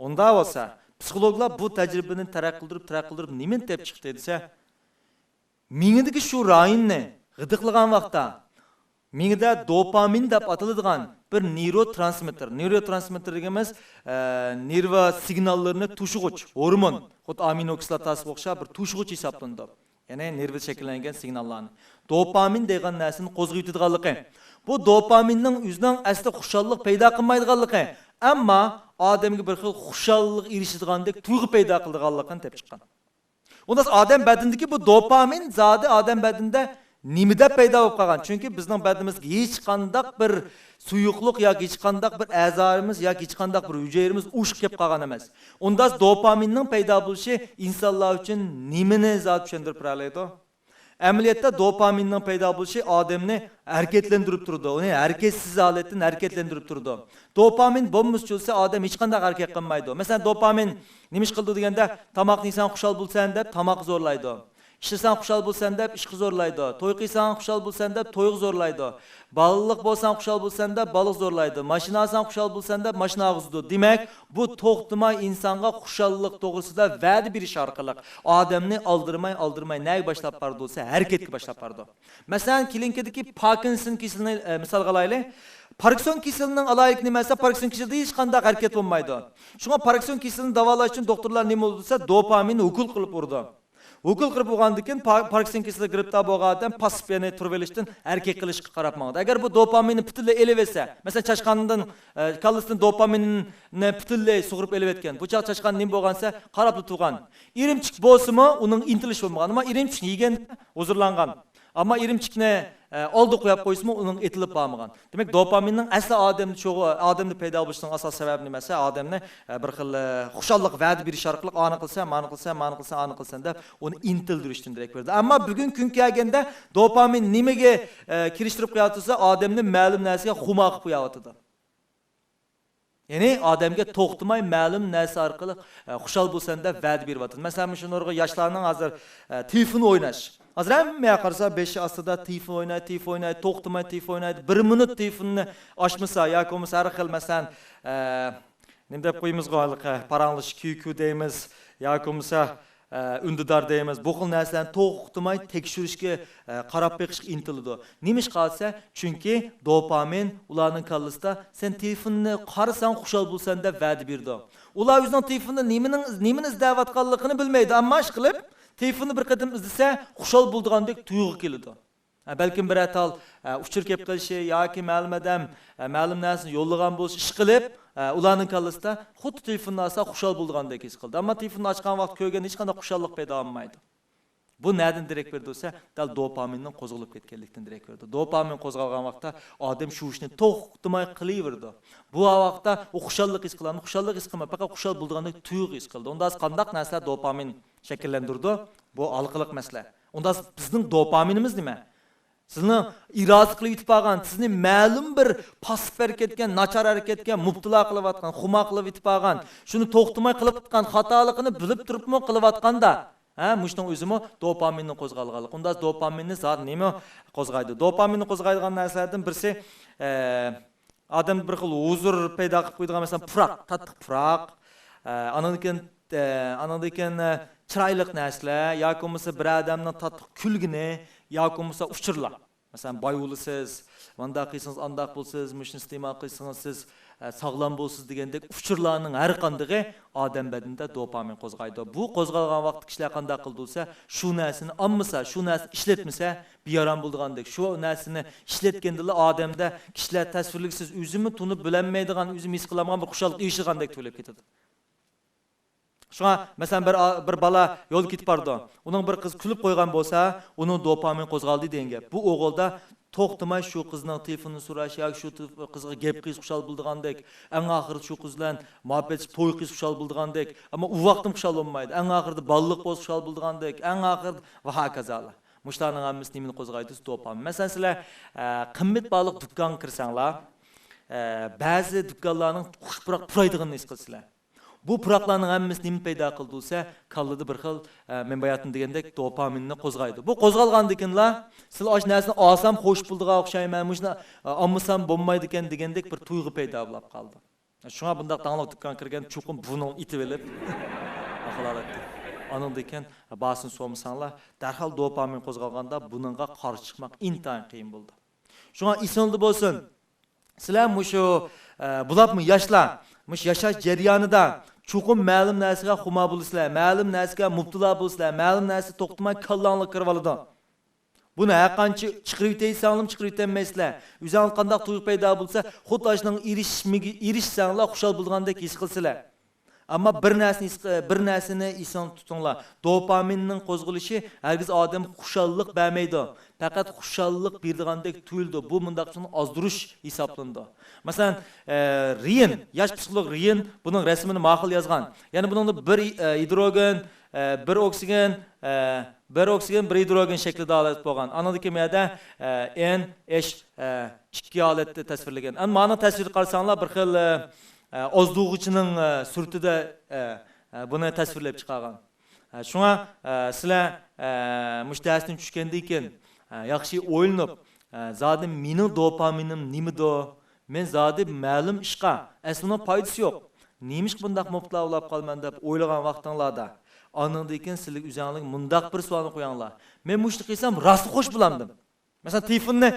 Unda bo'lsa, psixologlar bu tajribani taraqqidirib nimani deb chiqdi desa, mingidagi shu rayonni g'idiqlagan vaqtda mingida dopamin deb ataladigan bir neyrotransmitter deganimiz nerva signallarini tushug'ich hormon, xuddi amino kislotasi o'xshab bir tushug'ich hisoblanadi. Ya'ni nervda shakllangan signallarni. Dopamin degan narsani qo'zg'aytirganligi. Bu dopaminning o'zining asli xushallik paydo qilmaydiganligi, ammo odamga bir xil xushallik erishadiganidek tuyg'u paydo qiladiganligini deb chiqqan. Undan odam badanidagi bu dopamin zodi odam badanida nimada paydo bo'lib qolgan? Chunki bizning badimizga hech qanday bir suyuqlik yoki hech qanday bir a'zolarimiz yoki hech qanday bir hujayrimiz ushib kelib qolgan emas. Unda dopaminning paydo bo'lishi insonlar uchun nimani zot tushuntirib beradi? Amaliyotda dopaminning paydo bo'lishi odamni harakatlantirib turdi. Uni harakatsiz holatdan harakatlantirib turdi. Dopamin bo'lmasa odam hech qanday harakat qilmaydi. Masalan, dopamin nima ish qildi deganda, tomoqni yesan xushal bo'lsan deb tomoq zo'rlaydi. İşləsən xushal bo'lsan deb ishqi zo'rlaydi. To'y qilsan xushal bo'lsan deb to'y zo'rlaydi. Balıq bo'lsan xushal bo'lsan deb baliq zo'rlaydi. Mashina olsan xushal bo'lsan deb mashina og'izdi. Demak, bu to'xtamay insonga xushallik to'g'risida va'da berish orqali odamni aldirmay nega boshlab bordi bo'lsa, harakatga boshlab bordi. Masalan, kilinikadagi Parkinson kasalini misol qilaylik. Parkinson kasalining alaylik nimasi? Parkinson kasalida hech qanday harakat bo'lmaydi. Shunga Parkinson kasalini davolash uchun doktorlar nima bo'lsa, dopaminni ukol qilib urdi. Ukol qilib bo'lgandan keyin Parkinson kasali giribtar bo'lgandan passivni turvelishdan harakat qilishga qarab maqdi. Agar bu dopaminni butunlay elib etsa, masalan chashqandan kallasidan dopaminni butunlay sug'urib elib etgan. Bu chashqan nima bo'lgansa qarab turgan. Irimchik bo'lsa-mu, uning intilish bo'lmagan, ammo irimchik yegan huzurlangan. Ammo irimchikni oldi qo'yib qo'ysimi, uning etilib bo'lmagan. Demak, dopaminning asli odamni paydo bo'lishining asosiy sababi nimasi? Odamni bir xil xushallik va'da berish orqali ani qilsan deb uni intildirishdan darak berdi. Ammo bugun kun kelganda dopamin nimaga kirishtirib qo'yatsa, odamni ma'lum narsaga xumo qilib qo'yatdi. Ya'ni odamga to'xtamay ma'lum narsa orqali xushal bo'lsan deb va'da beryapti. Masalan, shu nurg'a yoshlarning hozir telefon o'ynash. Hozir hamma qarasa 5 ostida telefon o'ynaydi, to'xtamay telefon o'ynaydi. 1 minut telefonni ochmasa yoki bo'lmasa har xil masalan nima deb qo'yimiz g'oliqa, paranglish QQ deymiz yoki bo'lmasa undidor deymiz. Bu xil narsalarni to'xtamay tekshirishga qarab beqishga intiladi. Nima ish qilsa? Chunki dopamin ularning kallasida sen telefonni qarasang xushal bo'lsan deb va'da berdi. Ular o'zining telefonda nimani izlayotganligini bilmaydi, ammo ish qilib telefonni bir qatim izlasa xushal bo'ldigandek tuyg'u keladi. Balkim bir atal uchirib kelib qilishi yoki ma'lum narsani yo'llagan bo'lishi ish qilib, ularning kallasida xuddi telefonni olsa xushal bo'ldigandek his qildi. Ammo telefonni ochgan vaqt ko'rgan hech qanday xushallik paydo bo'lmaydi. Bu nereden direkt verdi olsa, dal dopaminning qo'zg'alib ketganlikdan direkt verdi. Dopamin qo'zg'algan vaqtda odam shu ishni to'xtamay qilaverdi. Bu vaqtda u xushallik his qiladi, xushallik his qilmay, faqat xushal bo'lgandek tuyg'u his qildi. Unda qandaq narsalar dopamin shakllantirdi? Bu alqiliq masala. Unda bizning dopaminimiz nima? Sizni iroda qilib yetib qolgan, sizni ma'lum bir pasib harakatga, nachar harakatga mubtilo qilayotgan, xumo qilib yetib qolgan, shuni to'xtamay qilib tutgan xatoligini bilib turibmi qilayotganda, mushning o'zimi dopaminni qo'zg'alganlik. Unda dopaminni zot nima qo'zg'aydi? Dopaminni qo'zg'aydigan narsalardan birisi odam bir xil huzur paydo qilib qo'yadigan, masalan, puroq, tattiq puroq, andan keyin chiroyli narsalar yoki bo'lmasa bir odamning tattiq kulgini yoki bo'lmasa uchurlar. Masalan, boy bo'lasiz, manda qilsangiz andaq bo'lsiz, mushni iste'mol qilsangiz siz sog'lom bo'lsiz degandek uchurlarning har qandig'i odam badanida dopamin qo'zg'aydi. Bu qo'zg'algan vaqt kishilar qanday qildi-sa, shu narsani olmasa, shu narsani ishlatmasa, beyaram bo'lgandek. Shu narsani ishlatganda odamda kishilar tasvirliksiz o'zini tunib bilinmaydigan, o'zini his qilmagan bir xushalik eshigandek to'lib ketadi. Shunga masalan bir bola yo'l ketib bordi. Uning bir qiz kulib qo'ygan bo'lsa, uning dopamin qo'zg'aldi degan gap. Bu o'g'ilda to'xtamay shu qizning telefonini so'rash yoki shu qizga gap qiz xushal bo'ldigandek, eng oxirida shu qiz bilan muhabbet to'y qiz xushal bo'ldigandek, ammo u vaqtim xushal bo'lmaydi. Eng oxirida balliq bo'lsa xushal bo'ldigandek, eng oxirida va hokazolar. Mushlarning hammasi nimani qo'zg'aydi? Dopamin. Masalan, sizlar qimmat baliq do'konga kirsanglar, ba'zi do'konlarning xushpuroq puraydiganini his qilsizlar. Bu puroqlarning hammasi nima paydo qildi bo'lsa, kallada bir xil men bayatim degandek dopaminni qo'zg'aydi. Bu qo'zg'algandan keyinlar siz osh narsani olsam xo'sh bo'ldiga o'xshayman, mushni olmasam bo'lmaydi ekan degandek bir tuyg'u paydo bo'lib qoldi. Shunga bundaq tanlov do'konga kirgan chuqum buni itib olib axlolatdi. Andan keyin basin so'msanglar, darhol dopamin qo'zg'alganda buningga qarshi chiqmak intayin qiyin bo'ldi. Shunga esinda bo'lsin. Sizlar mushu bulabmi yoshlar, mush yashash jarayonida chuqum ma'lum narsaga xumo bo'lisizlar, ma'lum narsaga mubtilo bo'lisizlar, ma'lum narsa to'xtamay kallanglik kirib oladi. Buni har qancha chiqirib yetaysanlar, chiqirib yetmaysizlar. O'zingizga qanday tuyg'u paydo bo'lsa, xuddi ashning erishsanglar xushal bo'lgandek his qilsizlar. Ammo bir narsani eson tutinglar. Dopaminning qo'zg'alishi hargiz odam xushallik bermaydi. Faqat xushallik berdigandek tuyuldi. Bu mundaqchini ozdirish hisoblandi. Masalan, Riyin, yosh psixolog Riyin buning rasmini ma'qul yozgan. Ya'ni buning bir hidrogen, bir oksigen, bir hidrogen shaklida holat bo'lgan. Anadagi miyada NH2 holatda tasvirlangan. Ana ma'no tasvir qilsanglar bir xil ozdug'ichining surtida buni tasvirlab chiqargan. Shunga sizlar mushtasdan tushgandan keyin yaxshi o'ylanib, zodi mening dopaminim nimada? Men zodi ma'lum ishqa aslida foydasi yo'q. Nemish bundaq mubtalo qolman deb o'ylagan vaqtinglarda andan keyin sizlar o'zingizga mundaq bir savolni qo'yinglar. Men mushni qilsam rost xo'sh bo'lamdim. Masalan, telefonni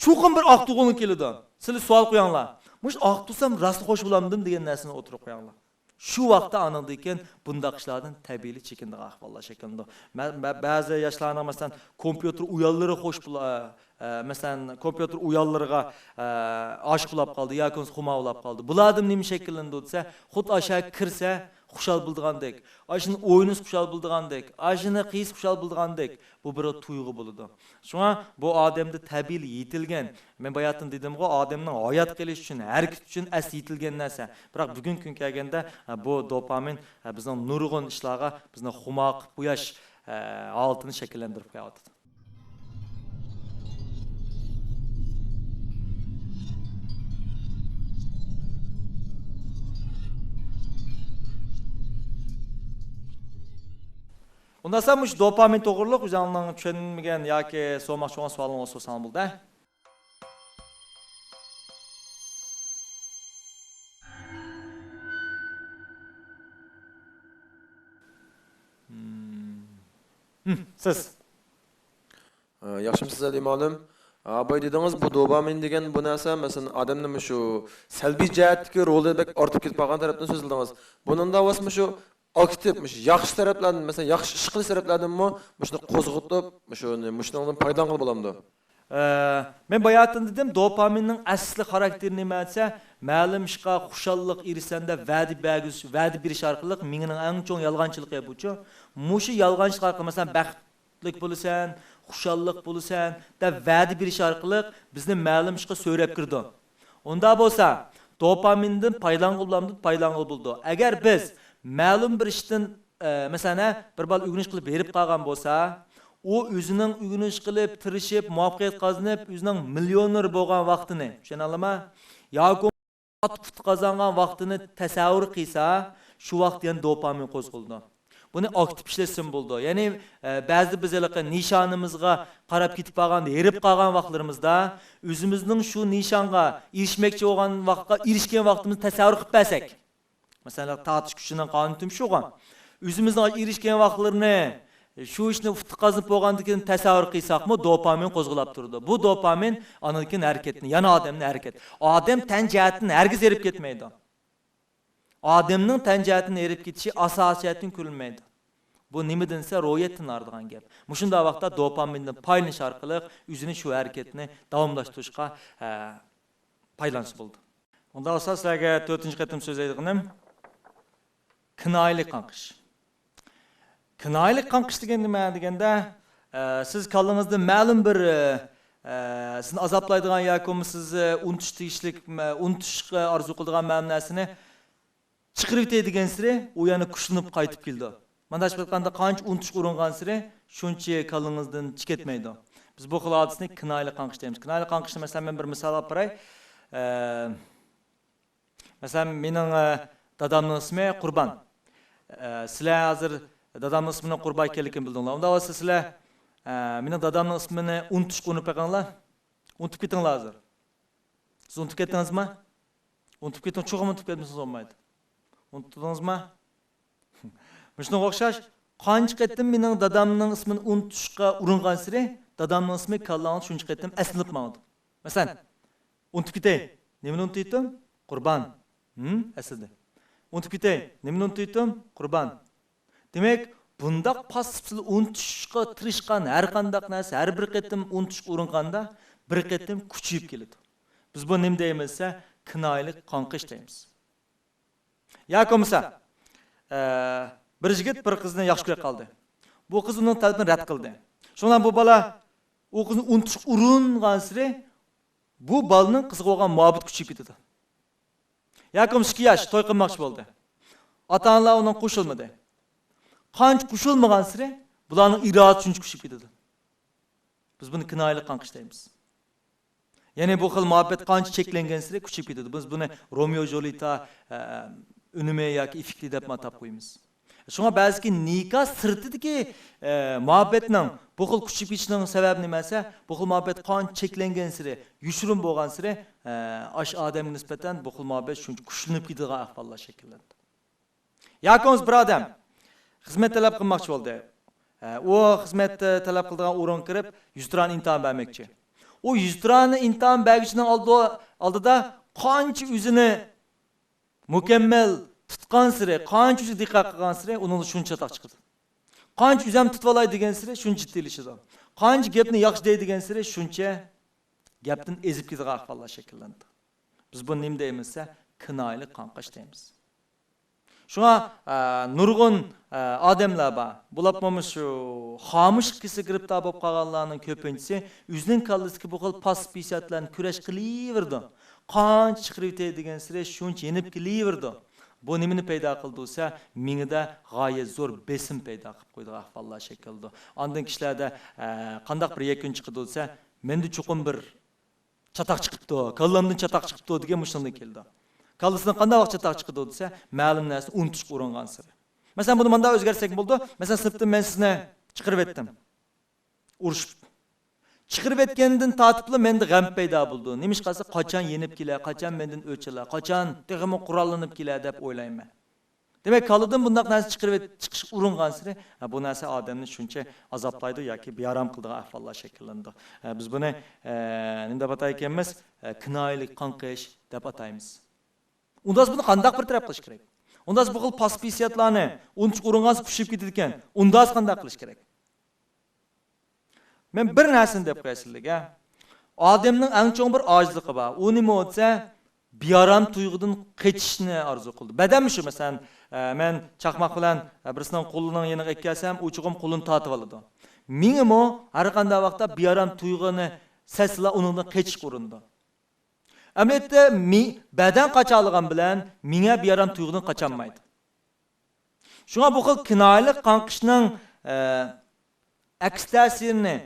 chuqur bir oqtug'uni keladi. Sizlar savol qo'yinglar. Mush oqtusam rost xo'sh bo'lamdim degan narsani o'tirib qo'yinglar. Shu vaqtda andan keyin bundaq ishlardan tabiiy chekindiq ahvollar shakllanadi. Ba'zi yoshlarning masalan kompyuter uyallari xo'sh masalan kompyuter uyallariga oshiq bo'lib qoldi yoki xuma bo'lib qoldi. Bularning nima shakllandi desa, xuddi aşağı kirsa xushal bo'ldigandek, ashini o'yinimiz xushal bo'ldigandek, ashini qiyis xushal bo'ldigandek, bu bir tuyg'u bo'ladi. Shunga bu odamda tabiiy yetilgan, men bayatdan dedim-ku, odamning hayot qilish uchun, harakat uchun as yetilgan narsa. Biroq bugun kun kelganda bu dopamin bizning nurg'un ishlarga, bizning xumoq, quyosh holatini shakllantirib qo'yadi. Ondan sonra bu dopamin to'g'riliq o'zingizning tushunmagan yoki so'rmoqchi bo'lgan savolingiz bo'lsa bo'ldi. Siz Yaxshimisiz Ali molim? Boy dedingiz bu dopamin degan bu narsa masalan odamning shu salbiy jihatdagi roli ortib ketib qolgan tarafdan so'zladingiz. Buning davosimi shu aktivmiş, yaxshi taraflardan, mesela yaxshi ish qilish taraflardanmi shuni qo'zg'atib, shundan foydalanib bo'lamdi. Men bayatdan dedim, dopaminning asli xarakteri nima desa, ma'lum ishqa xushallik erisanda va'da berish orqali mingning eng cho'ng yolg'onchiligi buchu. Mushu yolg'onchilik orqali masalan baxtlik bo'lasan, xushallik bo'lasan, da va'da berish orqali bizni ma'lum ishqa so'rab kirdi. Unda bo'lsa, dopamindan foydalanib bo'ldi. Agar biz ma'lum bir ishdan masalan bir bal o'g'inish qilib berib qolgan bo'lsa, u o'zining o'g'inish qilib, tirishib, muvaffaqiyat qozonib, o'zining millioner bo'lgan vaqtini, tushunalimi? Yoki fut qozongan vaqtini tasavvur qilsa, shu vaqt yana dopamin qo'zg'aldi. Buni aktiv ishlashim bo'ldi. Ya'ni ba'zi bizlarga nishonimizga qarab ketib qolganda, erib qolgan vaqtlarimizda o'zimizning shu nishonga erishmoqchi bo'lgan vaqtga erishgan vaqtimizni tasavvur qilib bersak, masalan, tartish kuchining qonuni tumshugan. O'zimizning erishgan vaqtlarini shu ishni qazib bo'lgandan keyin tasavvur qilsakmi, dopamin qo'zg'alib turdi. Bu dopamin anakin harakatni, yana odamning harakati. Odam tan jihatini hargiz erib ketmaydi. Odamning tan jihatini erib ketishi asosiyatdan ko'rilmaydi. Bu nimadansa ro'yatdan ordigan gap. Mushunda vaqtda dopamindan foydalanish orqali o'zini shu harakatni davomlashtirishga foydalansa bo'ldi. Unda olsa sizlarga 4-qatim so'zlaydiganim kinoyalik qanqish. Kinoyalik qanqish degan nima deganda, siz kallingizda ma'lum bir sizni azoblaydigan yoki sizni unutishga orzu qiladigan ma'lum narsani chiqirib o'tadigan siri, u yana kuchlanib qaytib keldi. Mana shu aytganda qancha unutish uringan siri, shuncha kallingizdan chiqetmaydi. Biz bu xil hodisani kinoyalik qanqish deymiz. Kinoyalik qanqishni masalan men bir misol olib beray. Masalan, mening dadamning ismi Qurban. Sizlar hozir dadamning ismini Qurban ekanligini bildinglar. Unda bo'lsa sizlar mening dadamning ismini unutish qo'yib qo'yganlar. Unutib ketinglar hozir. Siz unutib ketdingizmi? Unutib ketding, cho'g'im unutib ketmisiz olmaydi. Unutdingizmi? Shunga o'xshash, qancha qatim mening dadamning ismini unutishga uringan siri, dadamning ismi kallangni shuncha qatim aslinib qoldi. Masalan, unutib ketay. Nimani unutdim? Qurban. Aslida. Unutib ketay. Nimani unutdim? Qurban. Demak, bundaq passivli unutishga tirishgan har qanday narsa, har bir qatim unutishga uringanda bir qatim kuchayib keladi. Biz bu nima deymizsa, kinoyalik qanqish deymiz. Ya komisa, bir yigit bir qizni yaxshi ko'rib qoldi. Bu qiz uning talabini rad qildi. Shundan bu bola u qizni unutish uringan siri bu bolaning qizga bo'lgan muhabbet kuchayib ketdi. Yakum 2 yosh to'y qilmoqchi bo'ldi. Ota-onalar uning qo'shilmadi. Qancha qo'shilmagan siri bularning irodasi shuncha kuchayib ketdi. Biz buni kinoyalik qanqish deymiz. Ya'ni bu xil muhabbet qancha cheklangan siri kuchayib ketdi. Biz buni Romeo Julieta unumi yoki effekti deb atab qo'yamiz. Shunga ba'ziki nikah sirtidagi muhabbetning bu xil kuchib ketishning sababi nima esa, bu xil muhabbet qancha cheklangan siri, yushurun bo'lgan siri, ash odamga nisbatan bu xil muhabbet shuncha kuchlanib ketadigan ahvollar shakllandi. Yakons bir odam xizmat talab qilmoqchi bo'ldi. U xizmat talab qiladigan o'rin kirib, 100 dirham imtihon bermoqchi. O 100 dirhamni imtihon bergichning oldida qancha o'zini mukammal tutgan siri, qancha o'zi diqqat qilgan siri, uning shuncha taq chiqadi. Qancha o'zim tutib olay degan siri shuncha jiddilashadi. Qancha gapni yaxshi deydigan siri shuncha gapdan ezib ketadigan ahvollar shakllandi. Biz buni nima deymizsa, kinoyalik qanqash deymiz. Shunga nurg'un odamlar bor. Bular shu xomush qisi giribtor bo'lib qolganlarning ko'pinchisi o'zining kallasiga bu xil paspisatlarni kurash qilaverdi. Qancha chiqirib degan siri shuncha yenib kelaverdi. Bu nimani paydo qildi desa, mingida g'oyat zo'r besim paydo qilib qo'ydi ahvollar shaklda. Ondan kishilarda qandaq bir yakun chiqdi desa, menda chuqur bir chataq chiqibdi, kallamdan chataq chiqibdi degan mushundan keldi. Kallasidan qanday vaqt chataq chiqdi desa, ma'lum narsa unutish uringan siri. Masalan, buni menda o'zgarsak bo'ldi. Masalan, sinfda men sizni chiqirib etdim. Urushib chiqirib etgandan tatibli menda g'am paydo bo'ldi. Nimish qilsa, qachon yenib kelar, qachon mendan o'chilar, qachon texmo qurollanib kelar deb o'ylayman. Demak, kalidan bundoq narsa chiqish uringan siri, bu narsa odamni shuncha azoblaydi yoki bearam qiladigan ahvollar shakllandi. Biz buni nima deb ataymiz? Kinoyalik qanqish deb ataymiz. Undan buni qanday bir taraf qilish kerak? Undan bu xil paspisiyatlarni unutib uringan kuchib ketadi ekan. Undan qanday qilish kerak? Men bir narsani deb qo'yasizlarga, odamning eng chong bir ojizligi bor. U nima bo'lsa, bearam tuyg'udan qechishni orzu qildi. Badanmi shu, masalan, men chaqmoq bilan birisining qo'lining yeniga etkazsam, u chig'im qo'lini tortib oladi. Mingimi har qanday vaqtda bearam tuyg'uni sesla uningdan qechish urindi. Amaliyotda badan qachonligan bilan menga bearam tuyg'udan qachanmaydi. Shunga bu xil kinoyalik qanqishning aks ta'sirini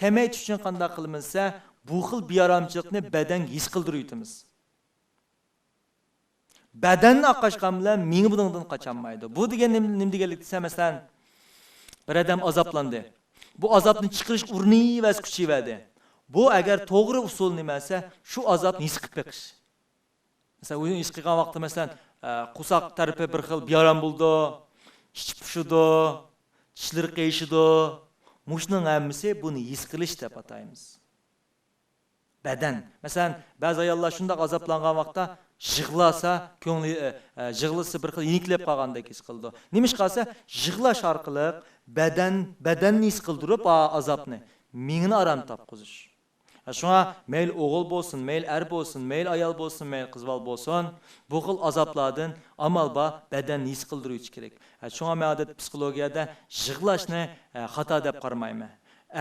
kamaytirish uchun qanday qilmasa, bu xil bearamchilikni badan his qildirib badanni oqashgan bilan menga bundan qachanmaydi. Bu degan nima deganlik desa, masalan, bir odam azoblandi. Bu azobni chiqarish urni va kuchayadi. Bu agar to'g'ri usul nimasi, shu azobni his qilib beqish. Masalan, o'zini his qilgan vaqtda masalan, qusoq tarafi bir xil bearam bo'ldi, ichib pushidi, tishlari qiyishidi. Mushning hammasi buni his qilish deb ataymiz. Badan. Masalan, ba'zi ayollar shunday azoblangan vaqtda yig'lasa, ko'ngli yig'lasa bir xil yeniklab qolgandek his qildi. Nimish qilsa, yig'lash orqali badanni his qildirib, azobni mingni aram topqizish. Shunga mayl o'g'il bo'lsin, mayl er bo'lsin, mayl ayol bo'lsin, mayl qizbol bo'lsin, bu xil azoblardan amalba badanni his qildiruvchi kerak. Shunga men odat psixologiyada yig'lashni xato deb qaramayman.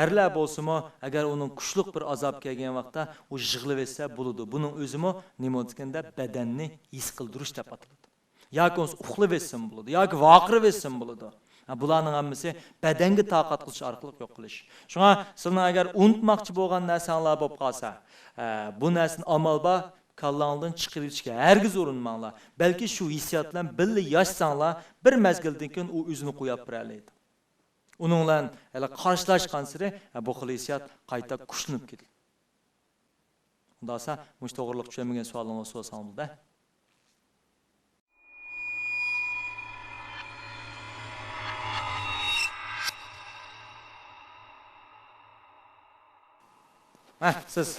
Erlar bo'lsa-mo, agar uning kuchli bir azob kelgan vaqtda u yig'lab etsa bo'ladi. Buning o'zimi nima deganda badanni his qildirish deb ataladi. Yoki uxlab etsin bo'ladi, yoki vaqirib etsin bo'ladi. Bularning hammasi badanga taqat qilish orqali yo'q qilish. Shunga sizlar agar unutmoqchi bo'lgan narsalar bo'lib qolsa, bu narsani amalba kallangdan chiqarishga hargiz urinmanglar. Balki shu hissiyot bilan birga yashsanglar, bir mazgildan keyin u o'zini qo'yib beradi. Uning bilan qarshilashgan siri bu xil hissiyot qayta kuchlanib ketadi. Unda esa mush to'g'riliq tushunmagan savollarni so'rasangiz-da. Siz.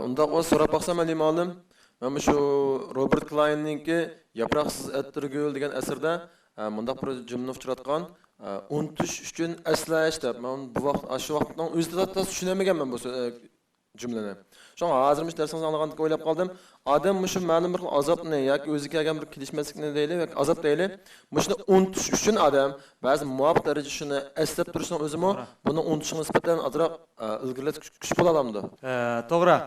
Unda o so'rab baqsam alim. Men shu Robert Kleinninki Yaproqsiz attirgul degan asarda mundaq bir jumla uchratgan, unutish uchun aslash deb. Men bu vaqt shu vaqtdan o'zida tushunamaganman bu cümleni. Şoň hazırmış dersiňizi anlagandyk oýlap galdım. Adam muşu ma'lum bir azapny ýa-ki özü kelgen bir kilişmeslikni diýeli we azap diýeli. Muşunu unutiş üçin adam bäzi muwafaq derejede şunu eslep duruşyň özümi bunu unutuşyň nisbeten azrak ilgirletip güç bola alamdy. To'g'ri.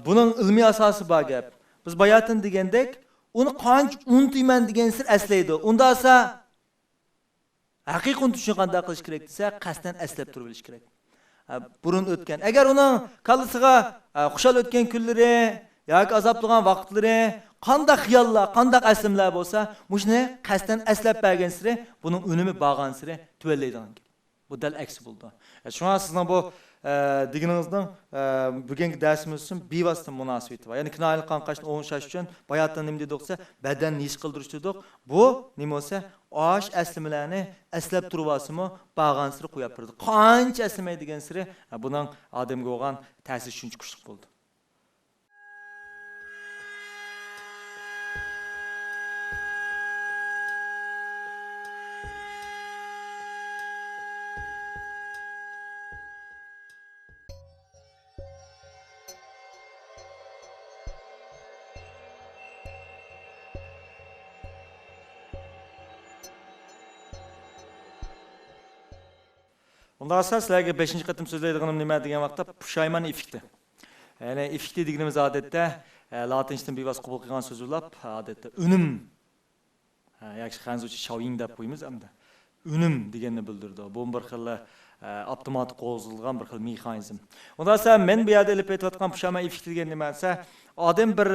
Buning ilmiy asosi bor gap. Biz bayatın degandek, uni qancha unutmayman degan sir eslaydi. Unda esa haqiqiy unutishni qanday qilish kerak desa, qasdan eslab turib bilish kerak. Burun o'tgan. Agar uning kallasiga xushal o'tgan kunlari yoki azoblagan vaqtlari, qanday xiyollar, qanday aslimlar bo'lsa, mushni qasdan eslab bergan siri, buning unumi bo'lgan siri tuvallaydigan. Bu dal aksi bo'ldi. Shunga sizning bu deginingizning bugungi darsimiz uchun bevosita munosabati bor. Ya'ni kinoyalik qanqashni o'ng'ishlash uchun bayatdan nima dedik-sa, badanni ish qildirish dedik. Bu nima bo'lsa, osh aslimalarni eslab turibasimi, bag'an siri qo'yib turdi. Qancha aslimaydigan siri buning odamga bo'lgan ta'siri shuncha kuchli bo'ldi. Ondan sonra sizlerge 5. qatım sözleydiğim nima degan vaqtda pushayman effekti. Yani effekti deganimiz odatda latinchadan bevos qabul qilgan so'z bo'lib, odatda unum. Yaxshi xanzucha showing deb qo'yamiz hamda. Unum deganni bildirdi. Bu bir xil avtomatik qo'zg'algan bir xil mexanizm. Ondan sonra men bu yerda ilib aytayotgan pushayman effekti degan nima desa, odam bir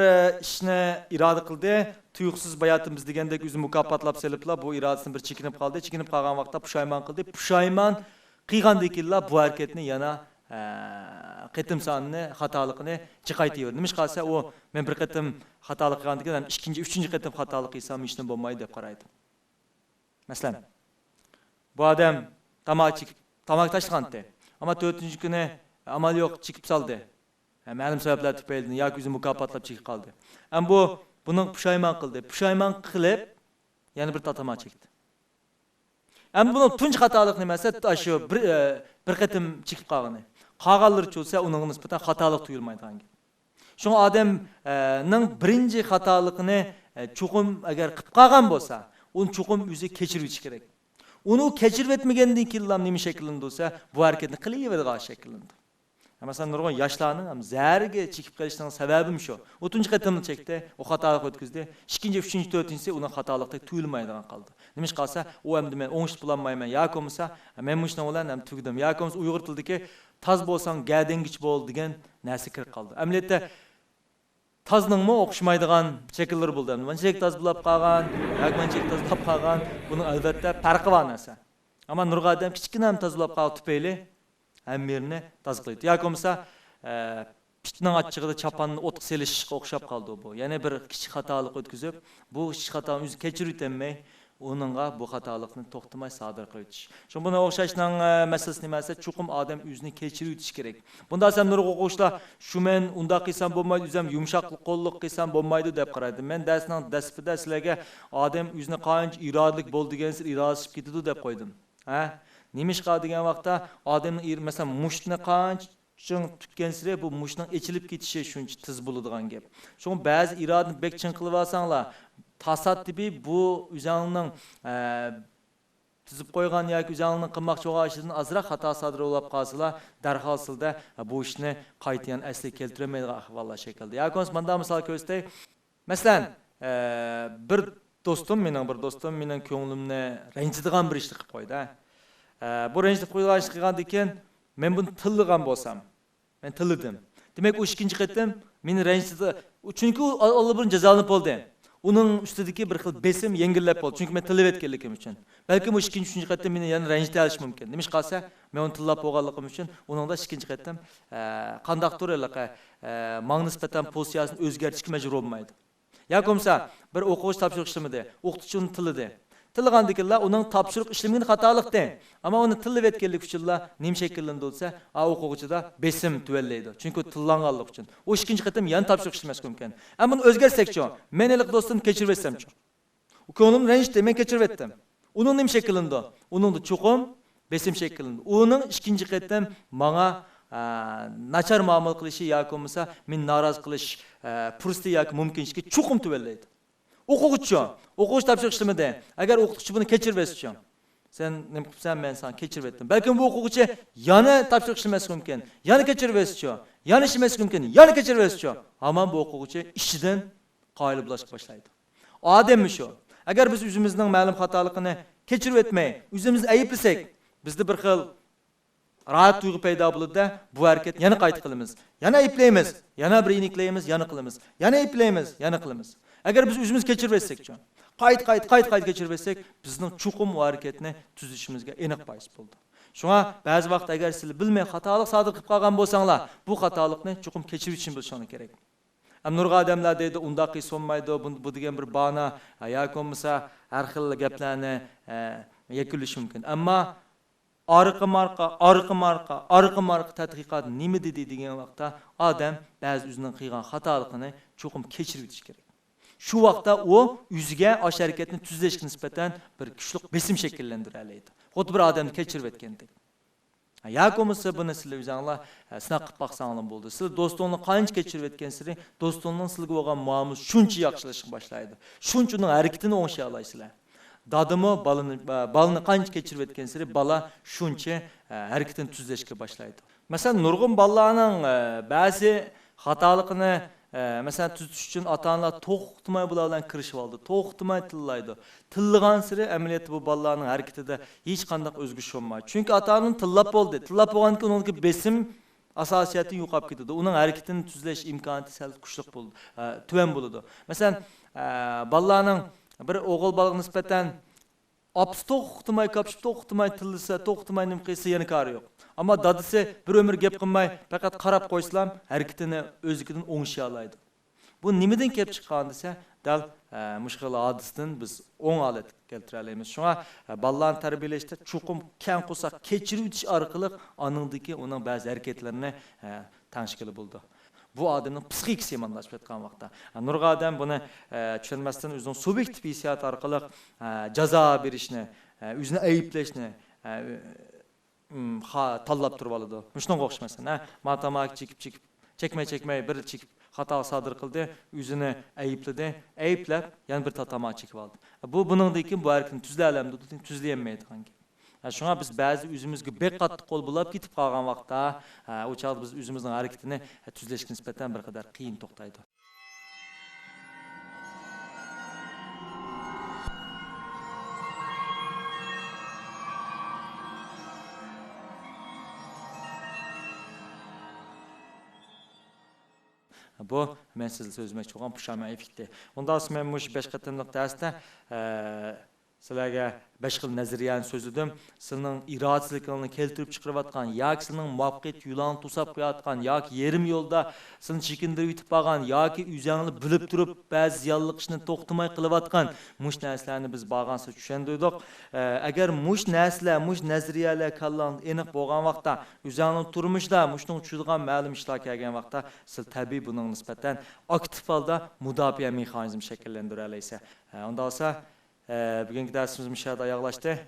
ishni iroda qildi, tuyuqsiz bayatimiz degandek o'zini mukofotlab seliblar, bu irodasini bir chekinib qoldi. Chekinib qolgan vaqtda pushayman qildi. Pushayman qilgandikilla bu hareketni yana qitim sonini, xatoligini chiqaytiraverdi. Nima qilsa u men bir qitim xatolik qilgandan keyin ikkinchi, uchinchi qitim xatolik qilsam ishni bo'lmaydi deb qaraydi. Masalan, bu odam tamak tashlagandi. Ammo 4-kuni amal yo'q, chekib soldi. Ma'lum sabablar tufayli yoki o'zini mukofotlab chekib qoldi. Bu buni pushaymon qildi. Pushaymon qilib yana bir tatama chekdi. Ama bunun tunç hatalık nemese şu bir qitim çıkıp qağını. Qağalları çolsa onun nispeten hatalık tuyulmaydı hangi. Şunu adamның birinci hatalıkını çoğum eğer qıp qağan bolsa, onun çoğum yüzü keçirviç gerek. Onu keçirip etmegenden keyin nima şeklinde olsa bu hareketini qılayıverdiği şeklinde. Mesela nurg'un yoshlarning zarga chekib qolishining sababim shu. 3-qitimni chekdi, o xatolik o'tkazdi. 2-chi, 3-chi, 4-chi uning xatolikda tuyulmaydigan qoldi. Nima qilsa, u hamda men o'ngishib bo'lmayman, yoki bo'lmasa men mushni bilan ham tugdim. Yoki bo'lmasa Uyg'ur tilidagi taz bo'lsang gadengich bo'l degan narsa kirib qoldi. Amaliyotda tazningmi o'xshamaydigan shakllar bo'ldi. Manchalik taz bo'lib qolgan, yoki manchalik taz bo'lib qolgan, buning albatta farqi bor narsa. Ammo nurg'a odam kichkina taz bo'lib qoldi tufayli hammerini tazqiydi. Yoki bo'lmasa pitning achchig'ida chapanni o'tqa selishga o'xshab qoldi bu. Yana bir kichik xatolik o'tkazib, bu kichik xatoni o'zi kechirib o'tmay, onunğa bu xatolikni to'xtamay sodir qilish. Shu buni o'xshashning masalasi nimasi? Chuqum odam o'zini kechirib o'tish kerak. Bunda ham nurg'a o'qishlar, shu men unda qilsam bo'lmaydi, o'zim yumshoqlik qo'lliq qilsam bo'lmaydi deb qaraydi. Men darsning dasbida sizlarga odam o'zini qancha irodalik bo'ldigan sir irodasiz ketadi deb qo'ydim. Nimish degan vaqtda odamning masalan mushtni qancha tutgan sire bu mushning echilib ketishi shuncha tiz bo'ladigan gap. Shuning ba'zi irodani bek chin qilib olsanglar, tasaddibi bu o'zingning tizib qo'ygan yoki o'zingning qilmoqchi bo'lgan azroq xato sodir bo'lib qolsalar, darholsilda bu ishni qaytayan asli keltirmaydigan ahvollar shaklda. Yoki menda misol ko'rsatay. Masalan, bir do'stim mening ko'nglimni ranjitadigan bir ishni qilib qo'ydi. Bu ranjitib qo'ygan ish qilgandan keyin men buni tilligan bo'lsam, men tillidim. Demak, u ikkinchi qitim meni ranjitdi. Chunki u Alloh bilan jazolanib bo'ldi. Uning ustidagi bir xil besim yengillab bo'ldi. Chunki men tillab etganligim uchun. Balki bu ikkinchi, uchinchi qitim meni yana ranjita olish mumkin. Nima qilsa, men uni tillab bo'lganligim uchun uningda ikkinchi qitim qandaqdir menga nisbatan pozitsiyasini o'zgartirishga majbur bo'lmaydi. Yoki bo'lmasa bir o'quvchi topshiriq ishlamadi, o'qituvchi uni tilladi. Tilgandikilar uning topshiriq ishlamagani xatolikda. Ammo uni tillab etganlik uchunlar nima shakllarda bo'lsa, o'quvchida besim tuvallaydi. Chunki tillanganlik uchun. O ikkinchi qitim yana topshiriq ishlamas mumkin. Ammo buni o'zgarsak-chi, men eliq do'stimni kechirib etsam-chi. U ko'nglim ranjitdi, men kechirib etdim. Uning nima shakllarda? Uningda cho'qim besim shaklida. Uning ikkinchi qitim menga nachar muomala qilishi yoki bo'lmasa men norozi qilish fursati yoki mumkinligi chuqur tuvallaydi. O'quvchi topshiriq ishlamadi. Agar o'qituvchi buni kechirib bersa, sen nima qilibsan, men seni kechirib etdim. Balkim bu o'quvchi yana topshiriq ishlamasligi mumkin, yana kechirib bersa, yana ishlamasligi mumkin, yana kechirib bersa, ammo bu o'quvchi ishidan qoyil bo'lishga boshlaydi. Odammi shu. Agar biz o'zimizning ma'lum xatoligini kechirib etmay, o'zimizni ayiblasak, bizda bir xil rahat tuyg'u paydo bo'ladi. Bu harakat yana qayta qilamiz. Yana ayiblaymiz, yana bir iniklaymiz, yana qilamiz. Yana ayiblaymiz, yana qilamiz. Agar biz o'zimiz kechirib etsak-chi, qayt kechirib etsak, bizning chuqur harakatni tuzishimizga aniq bois bo'ldi. Shunga ba'zi vaqt agar siz bilmay xatolik sodir qilib qolgan bo'lsanglar, bu xatolikni chuqur kechirish uchun bilishing kerak. Nurg'a odamlar deydi, undaq qilmaydi, bu degan bir bana yoki bo'lmasa har xil gaplarni yakunlash mumkin. Ammo arqa marqa tadqiqot nima dedi degan vaqtda odam ba'zi o'zining qilgan xatoligini chuqur kechirib o'tish kerak. Shu vaqtda u o'ziga o'sha harakatni tuzlashga nisbatan bir kuchli besim shakllantira oladi. Xuddi bir odamni kechirib o'tgandek. Yoki bo'lmasa buni sizlar o'zingizlar sinab qilib baqsanglar bo'ldi. Siz do'stingni qancha kechirib o'tgansizlar, do'stingning sizga bo'lgan muomalasi shuncha yaxshilashib boshlaydi. Shuncha uning harakatini o'ng'ishay olasizlar. Dadimi balani qancha kechirib o'tgansizlar, bala shuncha harakatini tuzlashga boshlaydi. Masalan, nurg'un balalarning ba'zi xatoligini mesela tutuş için ata-onalar to'xtamay bulardan kirishib oldi. To'xtamay tillaydi. Tillagan siri amaliyotda bu bolalarning harakatida hech qanday o'zgarish bo'lmaydi. Chunki ata-onaning tillab bo'ldi. Tillab bo'lgandan keyin unga besim asosiyati yo'qolib ketadi. Uning harakatini tuzlash imkoniyati sal kuchli bo'ldi. Tuvan bo'ladi. Masalan, bolalarning bir o'g'il bolaga nisbatan apis to'xtamay kapishib to'xtamay tillasa, to'xtamay nim qilsa yana kari yo'q. Ammo dadisi bir ömür gap qilmay faqat qarab qo'ysam, harakatini o'zikidan o'ng'ishay oladi. Bu nimadan kelib chiqqan desa, dal mushkil hodisdan biz o'ng holat keltira olamiz. Shunga bolalarni tarbiyalashda chuqur keng qilsak, kechirib o'tish orqali oningdagi uning ba'zi harakatlarini tanishkili bo'ldi. Bu odamning psixikasi yomonlashib ketgan vaqtda. Nurg'a odam buni tushunmasdan o'zining subyektiv hissiyot orqali jazo berishni, o'zini ayblashni tanlab turib oladi. Shunga o'xshamasdan, matematik chekmay bir chekib xato sodir qildi, o'zini ayblab, yana bir tatama chekib oldi. Buningdan keyin bu harakatni tuzlay oladi, tuzlayolmaydi qanki. Shunga biz ba'zi o'zimizga bek qattiq qo'l bo'lib ketib qolgan vaqtda, o chaqda biz o'zimizning harakatini tuzlashga nisbatan bir qadar qiyin to'xtaydi. Bu men sizga so'zlamoqchi bo'lgan pushama effekti. Undan so'ng men mush 5 qatimliq darsda sizlarga 5 xil nazariyani so'zladim. Sizning irodasizligingni keltirib chiqarayotgan, yoki sizning muvaffaqiyat yo'lini to'sab qo'yayotgan, yoki yerim yo'lda sizni chekindirib yetib qolgan, yoki o'zingni bilib turib ba'zi ziyonli ishni to'xtamay qilayotgan mush narsalarni biz bag'ansiz tushundirdik. Agar mush narsalar, mush nazariyalar kallang aniq bo'lgan vaqtda, o'zingning turmushda mushning tushadigan ma'lum ishlar kelgan vaqtda siz tabiiy buning nisbatan aktiv holda mudofaa mexanizmi shakllantira olasiz. Unda olsa bugungi darsimiz müşahede ayaqlaşdı.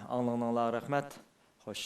Anlığınızla rahmet. Hoş.